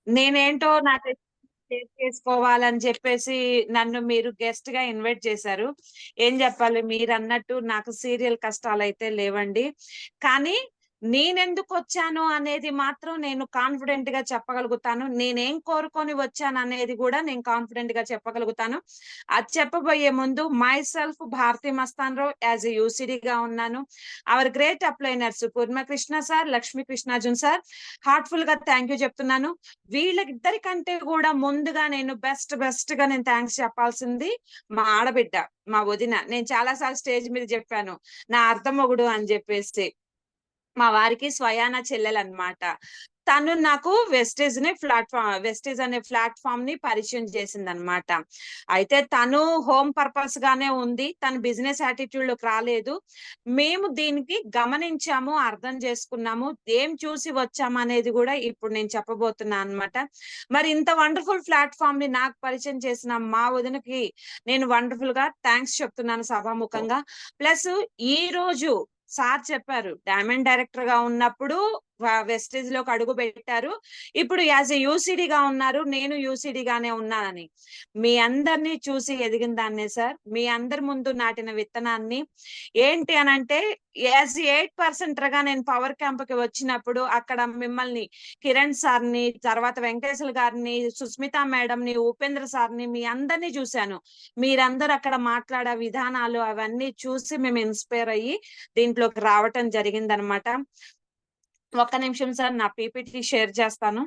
నేనేంటో నాకు షేర్ చేసుకోవాలని చెప్పేసి నన్ను మీరు గెస్ట్ గా ఇన్వైట్ చేశారు. ఏం చెప్పాలి, మీరన్నట్టు నాకు సీరియల్ కష్టాలైతే లేవండి. కానీ నేనెందుకొచ్చాను అనేది మాత్రం నేను కాన్ఫిడెంట్ గా చెప్పగలుగుతాను. నేనేం కోరుకొని వచ్చాననేది గూడా నేను కాన్ఫిడెంట్ గా చెప్పగలుగుతాను. అది చెప్పబోయే ముందు myself Bharathi Mastanrao as a యూసీడీగా ఉన్నాను. Our great upliners Purnakrishna sir, Lakshmi Krishnarjun sir హార్ట్‌ఫుల్‌గా థాంక్ యూ చెప్తున్నాను. వీళ్ళిద్దరికంటే గూడా ముందుగా నేను బెస్ట్‌గా నేను థాంక్స్ చెప్పాల్సింది మా ఆడబిడ్డ, మా వదిన. నేను చాలా సార్లు స్టేజ్ మీద జెప్పాను. నా అర్ధమొగుడు అని జెప్పేసి. మా వారికి స్వయాన చెల్లెలన్నమాట. తను నాకు వెస్టీజ్ అనే ప్లాట్‌ఫార్మ్ ని పరిచయం చేసిందన్నమాట. అయితే తను హోమ్ పర్పస్ గానే ఉంది. తను బిజినెస్ యాటిట్యూడ్‌లోకి రాలేదు. మేము దీనికి గమనించాము, అర్థం చేసుకున్నాము. ఏం చూసి వచ్చామనేది గూడా ఇప్పుడు నేను చెప్పబోతున్నా అన్నమాట. మరి ఇంత వండర్‌ఫుల్ ప్లాట్‌ఫార్మ్‌ని నాకు పరిచయం చేసిన మా వదినకి నేను వండర్‌ఫుల్‌గా థాంక్స్ చెప్తున్నాను సభాముఖంగా. ప్లస్ ఈరోజు సార్ చెప్పారు. డైమండ్ డైరెక్టర్‌గా ఉన్నప్పుడు వెస్టేజ్‌లోకి అడుగుబెట్టారు. ఇప్పుడు యాస్ ఎ యూసీడీగా ఉన్నారు. నేను యూసీడీగానే ఉన్నానని. మీ అందరిని చూసి ఎదిగిన దాన్నే సార్. మీ అందరి ముందు నాటిన విత్తనాన్ని ఏంటి అనంటే యాస్ ఎ 8 పర్సెంటర్‌గా నేను పవర్ క్యాంప్‌కి వచ్చినప్పుడు అక్కడ మిమ్మల్ని కిరణ్ సార్‌ని, తర్వాత వెంకటేశ్వర్లు గారిని, సుస్మిత మేడంని, ఉపేంద్ర సార్‌ని మీ అందరిని చూసాను. మీరందరూ అక్కడ మాట్లాడే విధానాలు అవన్నీ చూసి మేము ఇన్‌స్పైర్ అయ్యి దీంట్లోకి రావటం జరిగిందనమాట. ఒక్క నిమిషం సార్, నా పీపీటీ షేర్ చేస్తాను.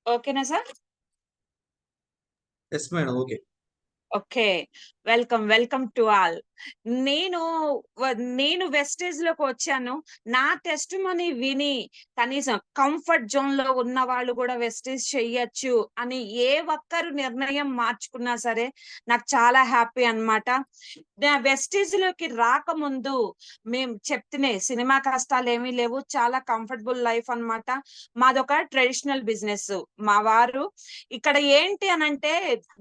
ఓకేనా sir? Yes madam. Okay. Okay. Welcome to all. నేను నేను వెస్టేజ్‌లోకి వచ్చాను. నా టెస్టిమనీ విని కనీసం కంఫర్ట్ జోన్‌లో ఉన్న వాళ్ళు గూడా వెస్టేజ్ చెయ్యొచ్చు అని ఏ ఒక్కరు నిర్ణయం మార్చుకున్నా సరే నాకు చాలా హ్యాపీ అన్నమాట. వెస్టేజ్‌లోకి రాకముందు మేము చెప్తూనే సినిమా కష్టాలేమీ లేవు. చాలా కంఫర్టబుల్ లైఫ్ అన్నమాట. మాదొక ట్రెడిషనల్ బిజినెస్. మా వారు ఇక్కడ ఏంటి అనంటే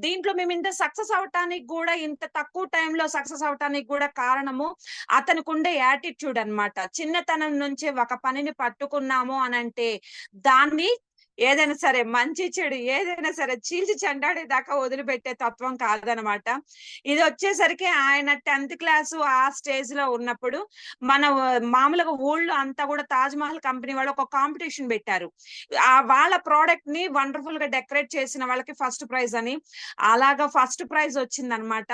దీంట్లో మేము ఇంత సక్సెస్ అవ్వటానికి గూడా, ఇంత తక్కువ టైంలో సక్సెస్ అవ్వటానికి గూడా కారణము అతనికుండే యాటిట్యూడ్ అన్నమాట. చిన్నతనం నుంచే ఒక పనిని పట్టుకున్నాము అనంటే దాన్ని ఏదైనా సరే, మంచి చెడు ఏదైనా సరే చీల్చి చెండాడేదాకా వదిలిపెట్టే తత్వం కాదనమాట. ఇదొచ్చేసరికి ఆయన 10థ్ క్లాసు ఆ స్టేజ్‌లో ఉన్నప్పుడు మన మామూలుగా ఊళ్ళో అంతా గూడా 'తాజ్ మహల్' కంపెనీ వాళ్ళు ఒక కాంపిటీషన్ బెట్టారు. వాళ్ళ ప్రొడక్ట్‌ని వండర్‌ఫుల్‌గా డెకరేట్ చేసిన వాళ్ళకి ఫస్ట్ ప్రైజ్ అని. అలాగా ఫస్ట్ ప్రైజ్ వచ్చిందనమాట.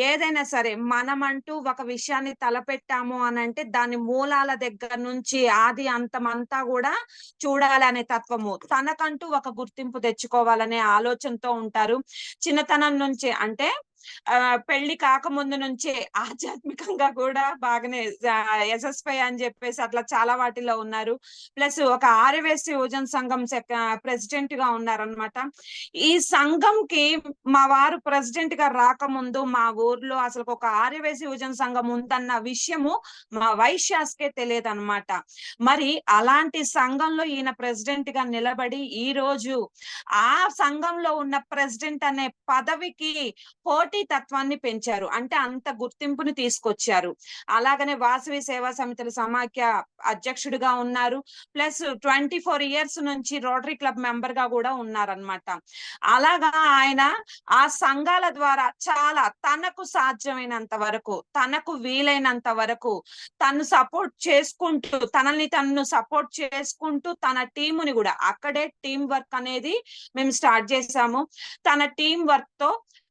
ఏదైనా సరే మనమంటూ ఒక విషయాన్ని తలపెట్టాము అనంటే దాని మూలాల దగ్గర నుంచి ఆది అంతం అంతా గూడా చూడాలనే తత్వము. తనకంటూ ఒక గుర్తింపు తెచ్చుకోవాలనే ఆలోచనతో ఉంటారు. చిన్నతనం నుంచే అంటే పెళ్లి కాకముందు నుంచే ఆధ్యాత్మికంగా కూడా బాగానే ఎస్ఎస్‌పై అని చెప్పేసి అట్లా చాలా వాటిల్లో ఉన్నారు. ప్లస్ ఒక ఆర్యవేశ్య యువజన సంఘం ప్రెసిడెంట్‌గా ఉన్నారనమాట. ఈ సంఘంకి మా వారు ప్రెసిడెంట్‌గా రాకముందు మా ఊర్లో అసలు ఒక ఆర్యవేశ్య యువజన సంఘం ఉందన్న విషయము మా వైశ్యాస్‌కే తెలియదనమాట. మరి అలాంటి సంఘంలో ఈయన ప్రెసిడెంట్‌గా నిలబడి ఈరోజు ఆ సంఘంలో ఉన్న ప్రెసిడెంట్ అనే పదవికి పోటీ తత్వాన్ని పెంచారు. అంటే అంత గుర్తింపుని తీసుకొచ్చారు. అలాగనే వాసవి సేవా సమితుల సమాఖ్య అధ్యక్షుడిగా ఉన్నారు. ప్లస్ 24 ఇయర్స్ నుంచి రోటరీ క్లబ్ మెంబర్‌గా గూడా ఉన్నారనమాట. అలాగా ఆయన ఆ సంఘాల ద్వారా చాలా తనకు సాధ్యమైనంత వరకు, తనకు వీలైనంత వరకు తను సపోర్ట్ చేసుకుంటూ, తనని తను సపోర్ట్ చేసుకుంటూ తన టీముని గూడా అక్కడే టీమ్ వర్క్ అనేది మేము స్టార్ట్ చేసాము. తన టీమ్ వర్క్‌తో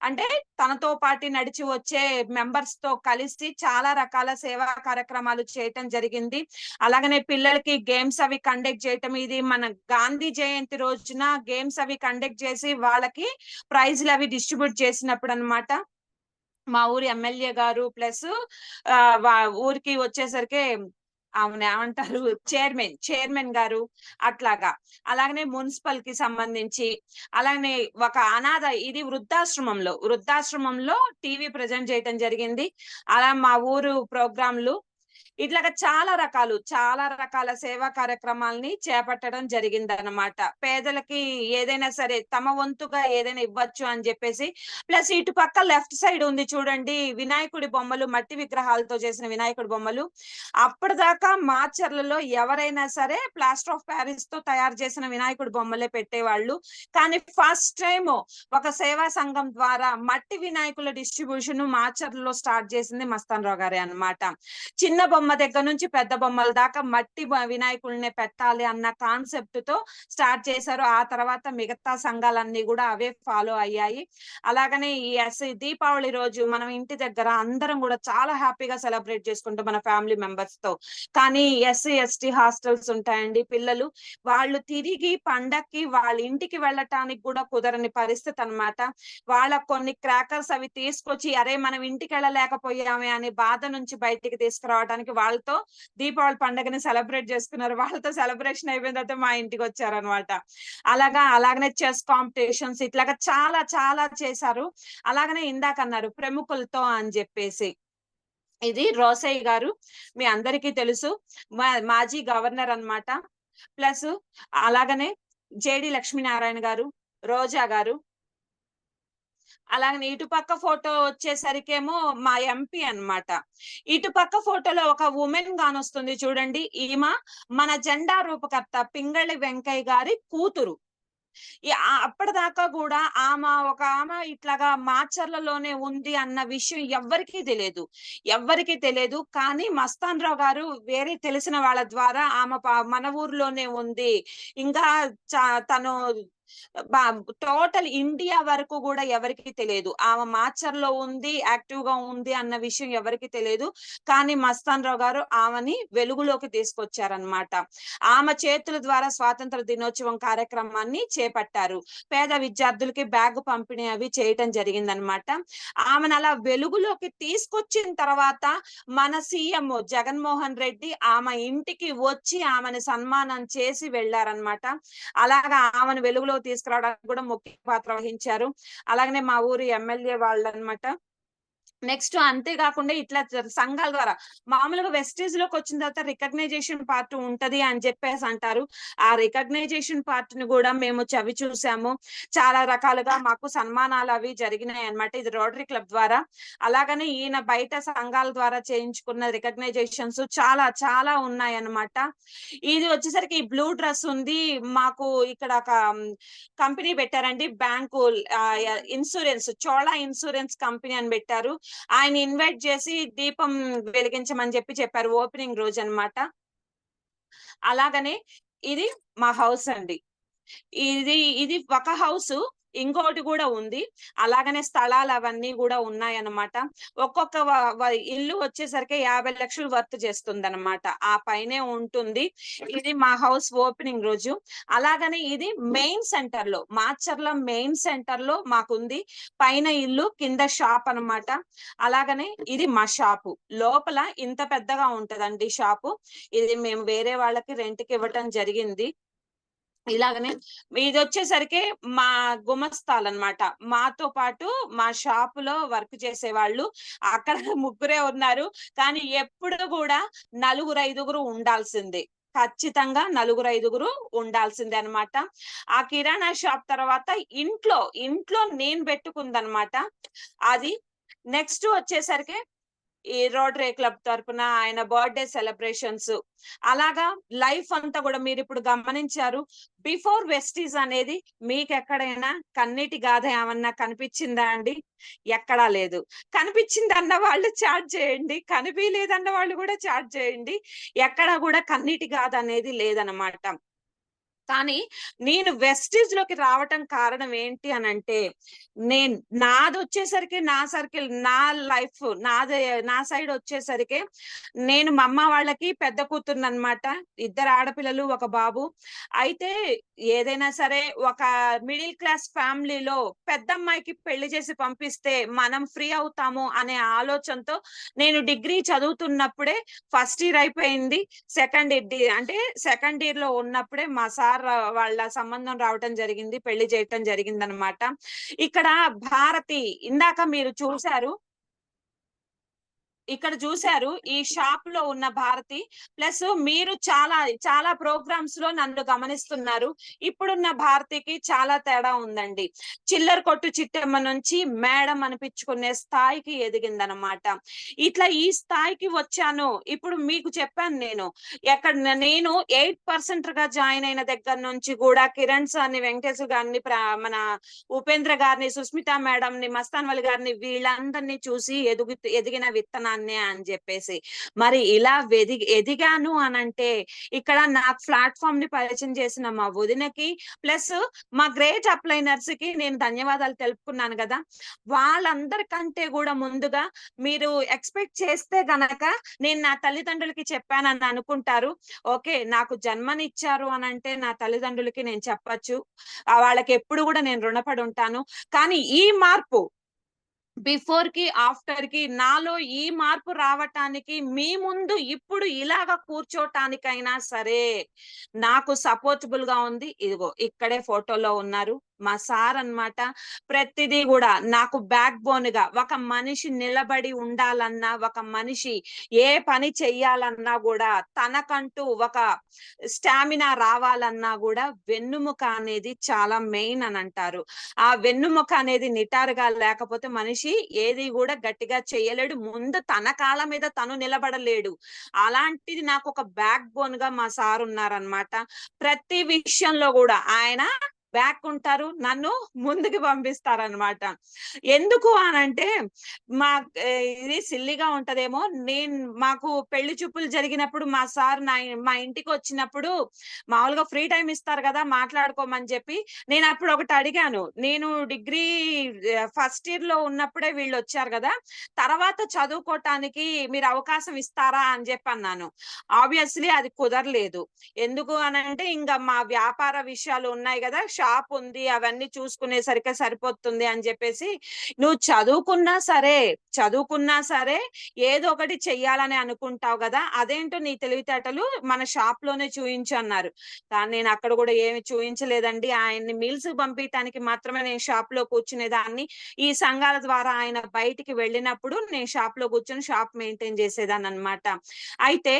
అంటే తనతో పాటు నడిచి వచ్చే మెంబర్స్ తో కలిసి చాలా రకాల సేవా కార్యక్రమాలు చేయటం జరిగింది. అలాగనే పిల్లలకి గేమ్స్ అవి కండక్ట్ చేయటం, ఇది మన గాంధీ జయంతి రోజున గేమ్స్ అవి కండక్ట్ చేసి వాళ్ళకి ప్రైజ్‌లు అవి డిస్ట్రిబ్యూట్ చేసినప్పుడు అన్నమాట. మా ఊరి ఎమ్మెల్యే గారు ప్లస్ ఊరికి వచ్చేసరికి ఆమెను ఏమంటారు, చైర్మన్ గారు అట్లాగా. అలాగనే మున్సిపల్ కి సంబంధించి, అలాగనే ఒక ఇది వృద్ధాశ్రమంలో టీవీ ప్రెజెంట్ చేయటం జరిగింది. అలా మా ఊరు ప్రోగ్రాంలు ఇట్లాగా చాలా రకాల సేవా కార్యక్రమాల్ని చేపట్టడం జరిగిందనమాట. పేదలకి ఏదైనా సరే తమ వంతుగా ఏదైనా ఇవ్వచ్చు అని జెప్పేసి. ప్లస్ ఇటుపక్క లెఫ్ట్ సైడ్ ఉంది చూడండి, వినాయకుడి బొమ్మలు, మట్టి విగ్రహాలతో చేసిన వినాయకుడి బొమ్మలు. అప్పటిదాకా మాచర్లలో ఎవరైనా సరే ప్లాస్టర్ ఆఫ్ పారిస్‌తో తయారు చేసిన వినాయకుడి బొమ్మలే పెట్టేవాళ్ళు. కానీ ఫస్ట్ టైము ఒక సేవా సంఘం ద్వారా మట్టి వినాయకుల డిస్ట్రిబ్యూషన్ మాచర్లలో స్టార్ట్ చేసింది మస్తాన్ రావు గారే అన్నమాట. చిన్న బొమ్మ దగ్గర నుంచి పెద్ద బొమ్మల దాకా మట్టి వినాయకుల్నే పెట్టాలి అన్న కాన్సెప్ట్ తో స్టార్ట్ చేశారు. ఆ తర్వాత మిగతా సంఘాలన్నీ కూడా అవే ఫాలో అయ్యాయి. అలాగనే ఈ దీపావళి రోజు మనం ఇంటి దగ్గర అందరం కూడా చాలా హ్యాపీగా సెలబ్రేట్ చేసుకుంటాం మన ఫ్యామిలీ మెంబర్స్ తో. కానీ ఎస్సీ ఎస్టీ హాస్టల్స్ ఉంటాయండి, పిల్లలు వాళ్ళు తిరిగి పండక్కి వాళ్ళ ఇంటికి వెళ్ళటానికి కూడా కుదరని పరిస్థితి అన్నమాట. వాళ్ళ కొన్ని క్రాకర్స్ అవి తీసుకొచ్చి అరే మనం ఇంటికి వెళ్ళలేకపోయామే అనే బాధ నుంచి బయటికి తీసుకురావడానికి వాళ్ళతో దీపావళి పండుగని సెలబ్రేట్ చేసుకున్నారు. వాళ్ళతో సెలబ్రేషన్ అయిపోయిన తర్వాత మా ఇంటికి వచ్చారనమాట. అలాగనే చెస్ కాంపిటీషన్స్ ఇట్లాగా చాలా చాలా చేశారు. అలాగనే ఇందాక అన్నారు ప్రముఖులతో అని చెప్పేసి, ఇది రోసయ్య గారు మీ అందరికీ తెలుసు, మాజీ గవర్నర్ అన్నమాట. ప్లస్ అలాగనే జేడి లక్ష్మీనారాయణ గారు, రోజా గారు. అలాగనే ఇటుపక్క ఫోటో వచ్చేసరికేమో మా ఎంపీ అన్నమాట. ఇటుపక్క ఫోటోలో ఒక వుమెన్ గానొస్తుంది చూడండి, మన జెండా రూపకర్త పింగళి వెంకయ్య గారి కూతురు. అప్పటిదాకా కూడా ఆమె ఇట్లాగా మాచర్లలోనే ఉంది అన్న విషయం ఎవ్వరికీ తెలియదు. కానీ మస్తాన్ రావు గారు వేరే తెలిసిన వాళ్ళ ద్వారా మన ఊర్లోనే ఉంది, ఇంకా తను టోటల్ ఇండియా వరకు కూడా ఎవరికీ తెలియదు ఆమె మాచర్లో ఉంది, యాక్టివ్ గా ఉంది అన్న విషయం ఎవరికీ తెలియదు. కానీ మస్తాన్ రావు గారు ఆమెని వెలుగులోకి తీసుకొచ్చారనమాట. ఆమె చేతుల ద్వారా స్వాతంత్ర దినోత్సవం కార్యక్రమాన్ని చేపట్టారు. పేద విద్యార్థులకి బ్యాగ్ పంపిణీ అవి చేయటం జరిగిందనమాట. ఆమెను అలా వెలుగులోకి తీసుకొచ్చిన తర్వాత మన సీఎం జగన్మోహన్ రెడ్డి ఆమె ఇంటికి వచ్చి ఆమెను సన్మానం చేసి వెళ్లారనమాట. అలాగా ఆమెను వెలుగులో తీసుకురావడానికి కూడా ముఖ్య పాత్ర వహించారు. అలాగనే మా ఊరి ఎమ్మెల్యే వాళ్ళనమాట. నెక్స్ట్ అంతేకాకుండా ఇట్లా సంఘాల ద్వారా మామూలుగా వెస్టేజ్ లోకి వచ్చిన తర్వాత రికగ్నైజేషన్ పార్ట్ ఉంటది అని చెప్పేసి అంటారు. ఆ రికగ్నైజేషన్ పార్ట్ ని కూడా మేము చవి చూసాము. చాలా రకాలుగా మాకు సన్మానాలు అవి జరిగినాయి అన్నమాట, ఇది రోటరీ క్లబ్ ద్వారా. అలాగనే ఈయన బయట సంఘాల ద్వారా చేయించుకున్న రికగ్నైజేషన్స్ చాలా చాలా ఉన్నాయి అన్నమాట. ఇది వచ్చేసరికి ఈ బ్లూ డ్రెస్ ఉంది, మాకు ఇక్కడ ఒక కంపెనీ పెట్టారండి, bank insurance, Chola insurance company అని పెట్టారు. ఆయన ఇన్వైట్ చేసి దీపం వెలిగించమని చెప్పారు ఓపెనింగ్ రోజు అన్నమాట. అలాగనే ఇది మా హౌస్ అండి. ఇది ఒక హౌస్, ఇంకోటి కూడా ఉంది. అలాగనే స్థలాలు అవన్నీ కూడా ఉన్నాయన్నమాట. ఒక్కొక్క ఇల్లు వచ్చేసరికి 50 లక్షలు వర్త్ చేస్తుందన్నమాట. ఆ పైనే ఉంటుంది. ఇది మా హౌస్ ఓపెనింగ్ రోజు. అలాగనే ఇది మెయిన్ సెంటర్ లో, మాచర్ల మెయిన్ సెంటర్ లో మాకుంది. పైన ఇల్లు, కింద షాప్ అన్నమాట. అలాగనే ఇది మా షాపు. లోపల ఇంత పెద్దగా ఉంటదండి షాపు. ఇది మేము వేరే వాళ్ళకి రెంట్ కి ఇవ్వటం జరిగింది. ఇలాగనే ఇది వచ్చేసరికి మా గుమస్తాలన్నమాట. మాతో పాటు మా షాపులో వర్క్ చేసేవాళ్ళు అక్కడ ముగ్గురే ఉన్నారు. కానీ ఎప్పుడు కూడా నలుగురు ఐదుగురు ఉండాల్సిందే, ఖచ్చితంగా నలుగురు ఐదుగురు ఉండాల్సిందే అన్నమాట. ఆ కిరాణా షాప్ తర్వాత ఇంట్లో నేను పెట్టుకుందన్నమాట అది. నెక్స్ట్ వచ్చేసరికి ఈ రోటరీ క్లబ్ తరపున ఆయన బర్త్డే సెలబ్రేషన్స్, అలాగా లైఫ్ అంతా కూడా మీరు ఇప్పుడు గమనించారు. బిఫోర్ వెస్టీజ్ అనేది మీకు ఎక్కడైనా కన్నీటి గాథ ఏమన్నా కనిపించిందా అండి? ఎక్కడా లేదు. కనిపించింది అన్న వాళ్ళు చాట్ చేయండి, కనిపించలేదన్న వాళ్ళు కూడా చాట్ చేయండి. ఎక్కడా కూడా కన్నీటి గాథ అనేది లేదన్నమాట. కానీ నేను వెస్టీజ్ లోకి రావటం కారణం ఏంటి అనంటే, నేను నాదొచ్చేసరికి నా సర్కిల్, నా లైఫ్ నాది, నా సైడ్ వచ్చేసరికి నేను మా అమ్మ వాళ్ళకి పెద్ద కూతురుననమాట. ఇద్దరు ఆడపిల్లలు, ఒక బాబు. అయితే ఏదైనా సరే ఒక మిడిల్ క్లాస్ ఫ్యామిలీలో పెద్దమ్మాయికి పెళ్లి చేసి పంపిస్తే మనం ఫ్రీ అవుతాము అనే ఆలోచనతో నేను డిగ్రీ చదువుతున్నప్పుడే ఫస్ట్ ఇయర్ అయిపోయింది. సెకండ్ ఇయర్ లో ఉన్నప్పుడే మా సార్ వాళ్ళ సంబంధం రావటం జరిగింది. పెళ్లి చేయటం జరిగిందనమాట. ఇక్కడ భారతి ఇందాక మీరు చూసారు. ఇక్కడ చూసారు ఈ షాప్ లో ఉన్న భారతి. ప్లస్ మీరు చాలా చాలా ప్రోగ్రామ్స్ లో నన్ను గమనిస్తున్నారు. ఇప్పుడున్న భారతికి చాలా తేడా ఉందండి. చిల్లర కొట్టు చిట్టమ్మ నుంచి మేడం అనిపించుకునే స్థాయికి ఎదిగిందనమాట. ఇట్లా ఈ స్థాయికి వచ్చాను. ఇప్పుడు మీకు చెప్పాను నేను ఎక్కడ నేను 8% గా జాయిన్ అయిన దగ్గర నుంచి కూడా కిరణ్ సార్ని, వెంకటేశ్వర గారిని, మన ఉపేంద్ర గారిని, సుస్మిత మేడం ని, మస్తాన్ వలి గారిని, వీళ్ళందరినీ చూసి ఎదిగిన విత్తనాన్ని అని చెప్పేసి మరి ఇలా ఎదిగాను అనంటే ఇక్కడ నాకు ప్లాట్ఫామ్ ని పరిచయం చేసిన మా వదినకి, ప్లస్ మా గ్రేట్ అప్లైనర్స్ కి నేను ధన్యవాదాలు తెలుపుకున్నాను కదా. వాళ్ళందరికంటే కూడా ముందుగా మీరు ఎక్స్పెక్ట్ చేస్తే గనక నేను నా తల్లిదండ్రులకి చెప్పానని అనుకుంటారు. ఓకే, నాకు జన్మనిచ్చారు అనంటే నా తల్లిదండ్రులకి నేను చెప్పచ్చు. వాళ్ళకి ఎప్పుడు కూడా నేను రుణపడి ఉంటాను. కానీ ఈ మార్పు బిఫోర్ కి ఆఫ్టర్ కి నాలో ఈ మార్పు రావటానికి మీ ముందు ఇప్పుడు ఇలాగ కూర్చోటానికైనా సరే నాకు సపోర్టబుల్ గా ఉంది. ఇదిగో ఇక్కడే ఫోటోలో ఉన్నారు మా సార్ అన్నమాట. ప్రతిదీ కూడా నాకు బ్యాక్ బోన్ గా, ఒక మనిషి నిలబడి ఉండాలన్నా, ఒక మనిషి ఏ పని చెయ్యాలన్నా కూడా, తనకంటూ ఒక స్టామినా రావాలన్నా కూడా వెన్నుముక అనేది చాలా మెయిన్ అని అంటారు. ఆ వెన్నుముక అనేది నిటారుగా లేకపోతే మనిషి ఏది కూడా గట్టిగా చేయలేడు. ముందు తన కాళ్ళ మీద తను నిలబడలేడు. అలాంటిది నాకు ఒక బ్యాక్ బోన్ గా మా సార్ ఉన్నారనమాట. ప్రతి విషయంలో కూడా ఆయన బ్యాక్ ఉంటారు, నన్ను ముందుకు పంపిస్తారనమాట. ఎందుకు అనంటే మా ఇది సిల్లిగా ఉంటదేమో, మాకు పెళ్లి చూపులు జరిగినప్పుడు మా సార్ మా ఇంటికి వచ్చినప్పుడు మామూలుగా ఫ్రీ టైం ఇస్తారు కదా మాట్లాడుకోమని చెప్పి, నేను అప్పుడు ఒకటి అడిగాను. నేను డిగ్రీ ఫస్ట్ ఇయర్ లో ఉన్నప్పుడే వీళ్ళు వచ్చారు కదా, తర్వాత చదువుకోవటానికి మీరు అవకాశం ఇస్తారా అని చెప్పి అన్నాను. ఆబ్వియస్లీ అది కుదరలేదు. ఎందుకు అనంటే ఇంకా మా వ్యాపార విషయాలు ఉన్నాయి కదా, షాప్ ఉంది, అవన్నీ చూసుకునేసరికి సరిపోతుంది అని చెప్పేసి, నువ్వు చదువుకున్నా సరే ఏదో ఒకటి చెయ్యాలని అనుకుంటావు కదా, అదేంటో నీ తెలివితేటలు మన షాప్ లోనే చూయించు అన్నారు. కానీ నేను అక్కడ కూడా ఏమి చూయించలేదండి. ఆయన్ని మీల్స్ పంపించడానికి మాత్రమే నేను షాప్ లో కూర్చునేదాన్ని. ఈ సంఘాల ద్వారా ఆయన బయటికి వెళ్ళినప్పుడు నేను షాప్ లో కూర్చొని షాప్ మెయింటైన్ చేసేదాన్ని అనమాట. అయితే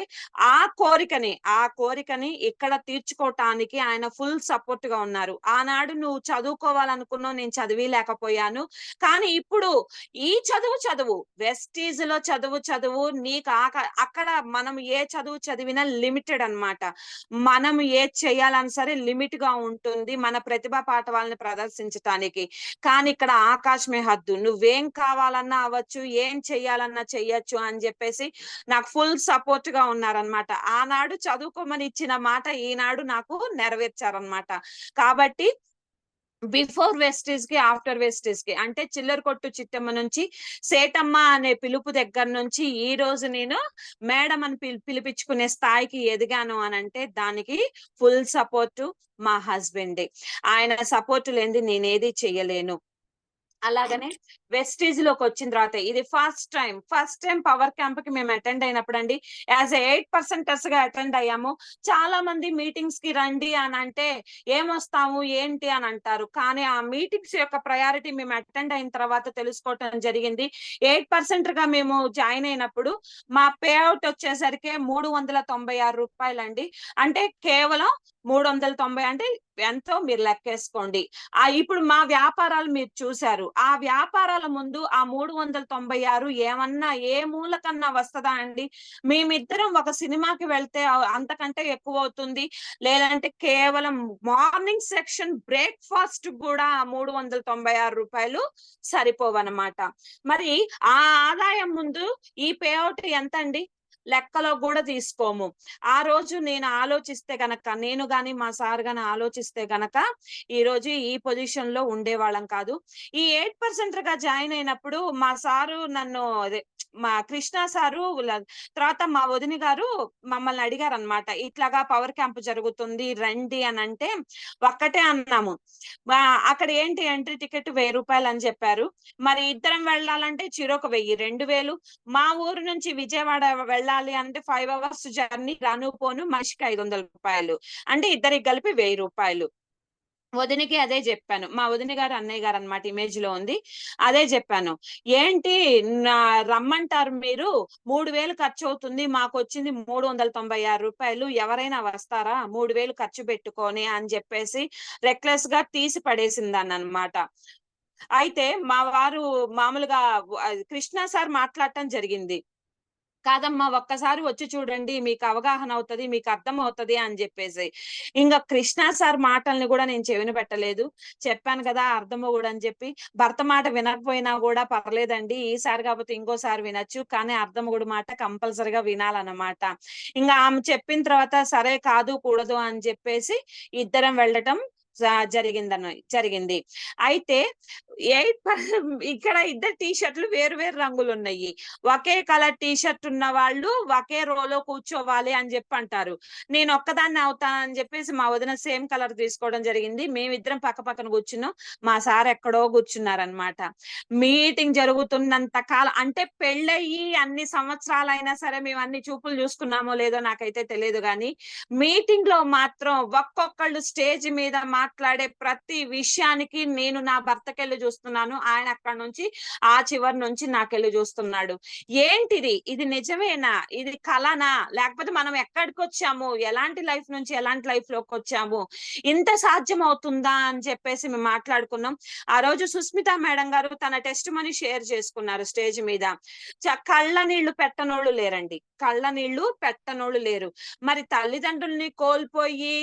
ఆ కోరికని ఇక్కడ తీర్చుకోవటానికి ఆయన ఫుల్ సపోర్ట్ గా ఉన్నారు. ఆనాడు నువ్వు చదువుకోవాలనుకున్నావు, నేను చదివలేకపోయాను. కానీ ఇప్పుడు ఈ చదువు వెస్టీజ్ లో చదువు నీకు అక్కడ మనం ఏ చదువు చదివినా లిమిటెడ్ అన్నమాట. మనం ఏది చేయాలని సరే లిమిట్ గా ఉంటుంది మన ప్రతిభా పాఠవాలని ప్రదర్శించటానికి. కానీ ఇక్కడ ఆకాశమే హద్దు. నువ్వేం కావాలన్నా అవ్వచ్చు, ఏం చెయ్యాలన్నా చెయ్యొచ్చు అని చెప్పేసి నాకు ఫుల్ సపోర్ట్ గా ఉన్నారనమాట. ఆనాడు చదువుకోమని ఇచ్చిన మాట ఈనాడు నాకు నెరవేర్చారనమాట. కాబట్టి బిఫోర్ వెస్టీజ్ కి, ఆఫ్టర్ వెస్టీజ్ కి, అంటే చిల్లర కొట్టు చిట్టమ్మ నుంచి సేటమ్మ అనే పిలుపు దగ్గర నుంచి ఈ రోజు నేను మేడం అని పిలిపించుకునే స్థాయికి ఎదిగాను అని అంటే దానికి ఫుల్ సపోర్ట్ మా హస్బెండ్. ఆయన సపోర్ట్ లేనిది నేనేది చెయ్యలేను. అలాగనే వెస్టీజ్ లోకి వచ్చిన తర్వాత ఇది ఫస్ట్ టైం పవర్ క్యాంప్ కి మేము అటెండ్ అయినప్పుడు అండి, యాజ్ 8% గా అటెండ్ అయ్యాము. చాలా మంది మీటింగ్స్ కి రండి అని అంటే ఏమొస్తాము ఏంటి అని అంటారు. కానీ ఆ మీటింగ్స్ యొక్క ప్రయారిటీ మేము అటెండ్ అయిన తర్వాత తెలుసుకోవటం జరిగింది. 8% గా మేము జాయిన్ అయినప్పుడు మా పే అవుట్ వచ్చేసరికి రూ. 396 అండి. అంటే కేవలం 390 అంటే ఎంతో మీరు లెక్కేసుకోండి. ఇప్పుడు మా వ్యాపారాలు మీరు చూశారు. ఆ వ్యాపారాల ముందు ఆ 396 ఏమన్నా ఏ మూలకన్నా వస్తదా అండి? మేమిద్దరం ఒక సినిమాకి వెళ్తే అంతకంటే ఎక్కువ అవుతుంది. లేదంటే కేవలం మార్నింగ్ సెక్షన్ బ్రేక్ఫాస్ట్ కూడా రూ. 396 సరిపోవన్నమాట. మరి ఆ ఆదాయం ముందు ఈ పే అవుట్ ఎంతండి? లెక్కలో కూడా తీసుకోము. ఆ రోజు నేను ఆలోచిస్తే గనక, నేను గాని మా సార్ గాని ఆలోచిస్తే గనక ఈ రోజు ఈ పొజిషన్ లో ఉండేవాళ్ళం కాదు. ఈ 8% గా జాయిన్ అయినప్పుడు మా సారు నన్ను అదే మా కృష్ణ సారు తర్వాత మా వదిన గారు మమ్మల్ని అడిగారనమాట. ఇట్లాగా పవర్ క్యాంప్ జరుగుతుంది రండి అని అంటే ఒక్కటే అన్నాము. అక్కడ ఏంటి ఎంట్రీ టికెట్ ₹1000 అని చెప్పారు. మరి ఇద్దరం వెళ్ళాలంటే చిరొక 1000, 2000. మా ఊరు నుంచి విజయవాడ వెళ్ళాలి అంటే 5 అవర్స్ జర్నీ రాను పోను మనిషికి ₹500. అంటే ఇద్దరికి కలిపి ₹1000. వదినకి అదే జెప్పాను. మా వదిన గారు, అన్నయ్య గారనమాట ఇమేజ్‌లో ఉంది. అదే జెప్పాను. ఏంటి నా రమ్మంటారు మీరు 3000 ఖర్చవుతుంది. మాకొచ్చింది ₹396. ఎవరైనా వస్తారా? 3000 ఖర్చు పెట్టుకొని అని జెప్పేసి రెక్లెస్‌గా తీసి పడేసిందాన్ననమాట. అయితే మా వారు మామూలుగా కృష్ణ సార్ మాట్లాడటం జరిగింది. కాదమ్మా ఒక్కసారి వచ్చి చూడండి. మీకు అవగాహన అవుతది. మీకు అర్థమవుతది అని జెప్పేసి. ఇంగ కృష్ణ సార్ మాటల్ని గూడా నేను చెవిన పెట్టలేదు. చెప్పాను గదా! అర్థమవ్వడు అని జెప్పి. భర్త మాట వినకపోయినా గూడా పర్లేదండి. ఈసారి కాపోతే ఇంకోసారి వినొచ్చు. కానీ అర్థమవుడు మాట కంపల్సరీగా వినాలన్నమాట. ఇంగ ఆమె చెప్పిన తర్వాత సరే కాదు, కూడదు అని జెప్పేసి ఇద్దరం వెళ్ళటం జరిగింది. అయితే 8 ఇక్కడ ఇద్దరు టీ షర్ట్‌లు వేరు వేరు రంగులున్నయి. ఒకే కలర్ టీ షర్ట్ ఉన్న వాళ్ళు ఒకే రోలో కూర్చోవాలి అని జెప్పి అంటారు. నేను ఒక్కదాన్నే అవుతానని జెప్పేసి మా వదిన సేమ్ కలర్ తీసుకోవడం జరిగింది. మేమిద్దరం పక్క పక్కన కూర్చున్నాం. మా సార్ ఎక్కడో కూర్చున్నారనమాట. మీటింగ్ జరుగుతున్నంత కాలం అంటే పెళ్ళయ్యి అన్ని సంవత్సరాలైనా సరే మేము అన్ని చూపులు చూసుకున్నామో లేదో నాకైతే తెలీదు గానీ, మీటింగ్‌లో మాత్రం ఒక్కొక్కళ్ళు స్టేజ్ మీద మాట్లాడే ప్రతి విషయానికి నేను నా భర్తకెళ్ళి చూస్తున్నాను. ఆయన అక్కడి నుంచి ఆ చివరి నుంచి నాకెళ్ళి చూస్తున్నాడు. ఏంటిది? ఇది నిజమేనా? ఇది కలనా? లేకపోతే మనం ఎక్కడికొచ్చాము? ఎలాంటి లైఫ్ నుంచి ఎలాంటి లైఫ్‌లోకొచ్చాము? ఇంత సాధ్యమవుతుందా? అని చెప్పేసి మేము మాట్లాడుకున్నాం. ఆ రోజు సుస్మిత మేడం గారు తన టెస్టిమనీ షేర్ చేసుకున్నారు స్టేజ్ మీద. కళ్ళ నీళ్లు పెట్టనోళ్ళు లేరండి. కళ్ళ నీళ్లు పెట్టనోళ్ళు లేరు. మరి తల్లిదండ్రుల్ని కోల్పోయి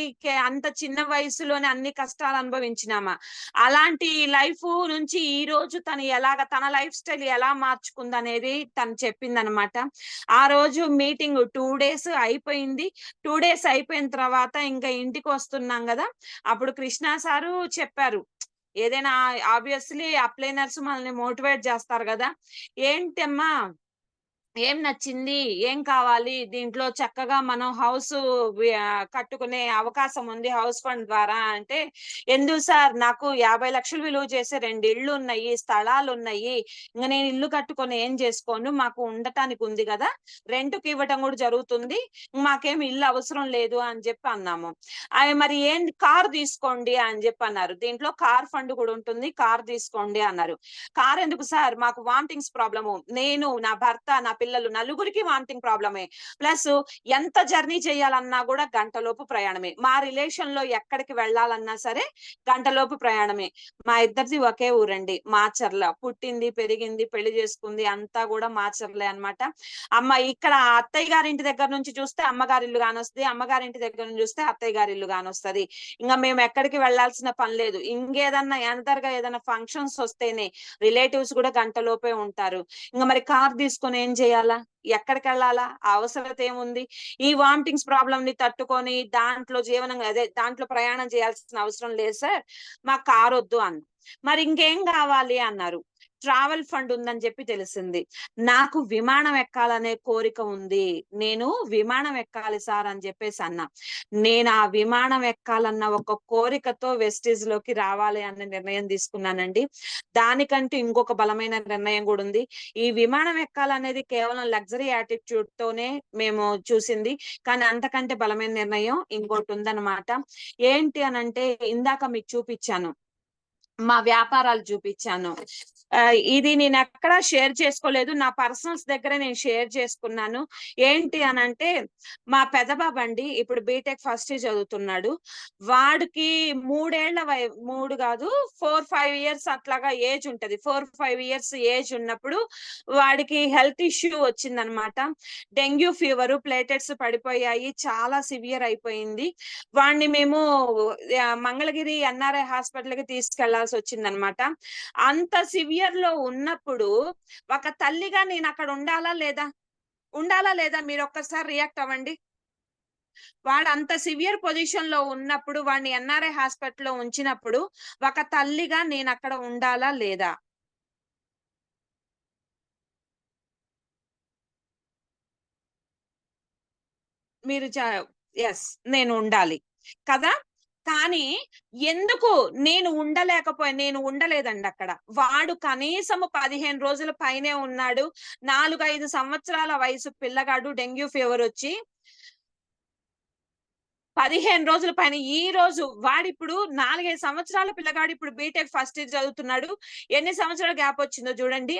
అంత చిన్న వయసులోనే అన్ని కష్టాలు అనుభవించినామా? అలాంటి లైఫు నుంచి ఈ రోజు తను తన లైఫ్ స్టైల్ ఎలా మార్చుకుందనేది తను చెప్పిందనమాట. ఆ రోజు మీటింగ్ 2 డేస్ అయిపోయింది. 2 డేస్ అయిపోయిన తర్వాత ఇంక ఇంటికొస్తున్నాం గదా! అప్పుడు కృష్ణ సారు చెప్పారు. ఏదైనా ఆబ్వియస్‌లీ అప్లైనర్స్ మనల్ని మోటివేట్ జేస్తారు గదా! "ఏంటమ్మా ఏం నచ్చింది? ఏం కావాలి? దీంట్లో చక్కగా మనం కట్టుకునే అవకాశం ఉంది హౌస్ ఫండ్ ద్వారా" అంటే, "ఎందుకు సార్ నాకు 50,00,000 విలువ చేసే 2 ఇళ్ళున్నయి, స్థలాలున్నయి. ఇంగ నేను ఇల్లు కట్టుకొని ఏం జేసుకోను? మాకు ఉండటానికి ఉంది గదా! రెంట్‌కి ఇవ్వటం గూడా జరుగుతుంది. మాకేమి ఇల్లు అవసరం లేదు" అని జెప్పి అన్నాము. మరి కార్ తీసుకోండి అని జెప్పన్నారు. దీంట్లో కార్ ఫండ్ గూడా ఉంటుంది. కార్ తీసుకోండి అన్నారు. కారెందుకు సార్? మాకు వామిటింగ్స్ ప్రాబ్లము. నేను, నా భర్త, నా పిల్లలు నలుగురికి వామిటింగ్ ప్రాబ్లమే. ప్లస్ ఎంత జర్నీ చేయాలన్నా గూడా గంటలోపు ప్రయాణమే. మా రిలేషన్‌లో ఎక్కడికి వెళ్ళాలన్నా సరే గంటలోపు ప్రయాణమే. మా ఇద్దరిది ఒకే ఊరండి. మాచర్ల. పుట్టింది, పెరిగింది, పెళ్లి చేసుకుంది అంతా గూడా మాచర్లే అన్నమాట. ఇక్కడ అత్తయ్య గారింటి దగ్గర నుంచి చూస్తే అమ్మగారిల్లు గానొస్తది. అమ్మగారింటి దగ్గర నుంచి చూస్తే అత్తయ్య గారిల్లు గానొస్తది. ఇంగ మేము ఎక్కడికి వెళ్ళాల్సిన పని లేదు. ఇంకేదన్నా ఎనదర్‌గా ఏదైనా ఫంక్షన్స్ వస్తేనే రిలేటివ్స్ గూడా గంటలోపే ఉంటారు. మరి కార్ తీసుకొని ఏం చేయాలా? ఎక్కడికెళ్ళాలా? ఆ అవసరత ఏముంది? ఈ వామిటింగ్స్ ప్రాబ్లమ్‌ని తట్టుకొని దాంట్లో ప్రయాణం చేయాల్సిన అవసరం లేదు సార్. మాకు కారొద్దు అన్నా. మరి ఇంకేం గావాలి అన్నారు. ట్రావెల్ ఫండ్ ఉందని చెప్పి తెలిసింది. నాకు విమానం ఎక్కాలనే కోరిక ఉంది. నేను విమానం ఎక్కాలి సార్ అని చెప్పేసి అన్నా. నేను ఆ విమానం ఎక్కాలన్న ఒక కోరికతో వెస్టీజ్‌లోకి రావాలి అన్న నిర్ణయం తీసుకున్నానండి. దానికంటూ ఇంకొక బలమైన నిర్ణయం గూడా ఉంది. ఈ విమానం ఎక్కాలనేది కేవలం లగ్జరీ యాటిట్యూడ్‌తోనే మేము చూసింది. కానీ అంతకంటే బలమైన నిర్ణయం ఇంకోటుందనమాట. ఏంటి అనంటే ఇందాక మీకు చూపిచ్చాను. మా వ్యాపారాలు చూపిచ్చాను. ఇది నేనెక్కడా షేర్ చేసుకోలేదు. నా పర్సనల్స్ దగ్గర నేను షేర్ చేసుకున్నాను. ఏంటి అనంటే, మా పెద్ద బాబండి ఇప్పుడు బీటెక్ ఫస్ట్ ఇయర్ చదువుతున్నాడు. వాడికి 3 గాదు 4, 5 ఇయర్స్ అట్లాగా ఏజ్ ఉంటది. 4, 5 ఇయర్స్ ఏజ్ ఉన్నప్పుడు వాడికి హెల్త్ ఇష్యూ వచ్చిందనమాట. డెంగ్యూ ఫీవరు, ప్లేటెట్స్ పడిపోయాయి. చాలా సివియర్ అయిపోయింది. వాడిని మేము మంగళగిరి ఎన్ఆర్ఐ హాస్పిటల్‌కి తీసుకెళ్లాల్సొచ్చిందనమాట. అంత సివియర్‌లో ఉన్నప్పుడు ఒక తల్లిగా నేనక్కడ ఉండాలా లేదా? ఉండాలా లేదా మీరొక్కసారి రియాక్ట్ అవ్వండి. వాడంత సివియర్ పొజిషన్‌లో ఉన్నప్పుడు వాడిని ఎన్ఆర్ఐ హాస్పిటల్‌లో ఉంచినప్పుడు ఒక తల్లిగా నేనక్కడ ఉండాలా లేదా? మీరు యెస్. నేను ఉండాలి. కదా! కానీ ఎందుకు నేను ఉండలేదండక్కడ. వాడు కనీసము 15 రోజుల పైనే ఉన్నాడు. 4, 5 సంవత్సరాల వయసు పిల్లగాడు డెంగ్యూ ఫీవరొచ్చి 15 రోజుల పైన ఈరోజు వాడిప్పుడు 4, 5 సంవత్సరాల పిల్లగాడు ఇప్పుడు బీటెక్ ఫస్ట్ ఇయర్ చదువుతున్నాడు. ఎన్ని సంవత్సరాల గ్యాపొచ్చిందో చూడండి.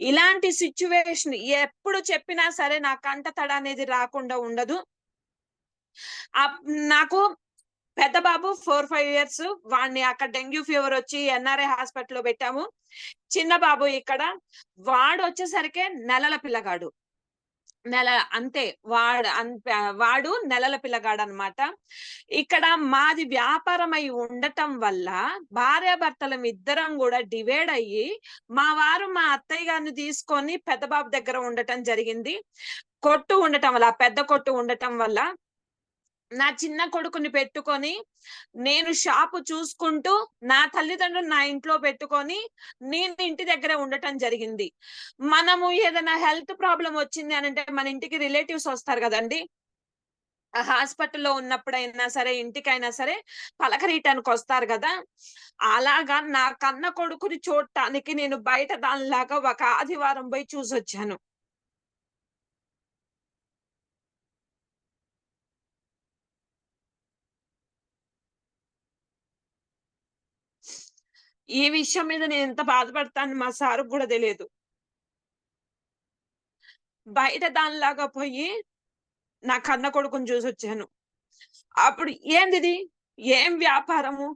ఇలాంటి సిట్యుయేషన్ ఎప్పుడు చెప్పినా సరే నా కంట తడ అనేది రాకుండా ఉండదు. అప్ నాకు పెద్ద బాబు 4, 5 ఇయర్స్. వాడిని అక్కడ డెంగ్యూ ఫీవరొచ్చి ఎన్ఆర్ఐ హాస్పిటల్‌లో పెట్టాము. చిన్న బాబు ఇక్కడ. వాడొచ్చేసరికే నెలల పిల్లగాడు. నెల అంతే. వాడు నెలల పిల్లగాడనమాట. ఇక్కడ మాది వ్యాపారమై ఉండటం వల్ల భార్యాభర్తలమిద్దరం గూడా డివైడ్ అయ్యి, మా వారు మా అత్తయ్య గారిని తీసుకొని పెద్ద బాబు దగ్గర ఉండటం జరిగింది. కొట్టు ఉండటం వల్ల, ఆ పెద్ద కొట్టు ఉండటం వల్ల నా చిన్న కొడుకుని పెట్టుకొని, నేను షాపు చూసుకుంటూ, నా తల్లిదండ్రులు నా ఇంట్లో పెట్టుకొని, నేను ఇంటి దగ్గరే ఉండటం జరిగింది. మనము ఏదైనా హెల్త్ ప్రాబ్లమ్ వచ్చింది అనంటే, మన ఇంటికి రిలేటివ్స్ వస్తారు గదండీ! ఆ హాస్పిటల్‌లో ఉన్నప్పుడైనా సరే, ఇంటికైనా సరే పలకరీయటానికొస్తారు గదా! అలాగా నా కన్న కొడుకుని చూడటానికి నేను బయట దానిలాగా ఒక ఆదివారం బోయి చూసొచ్చాను. ఈ విషయం మీద నేనెంత బాధపడతానో మా సార్‌కి గూడా తెలీదు. బయట దానిలాగా పోయి నా కన్న కొడుకుని చూసొచ్చాను. అప్పుడు ఏందిది? ఏం వ్యాపారము?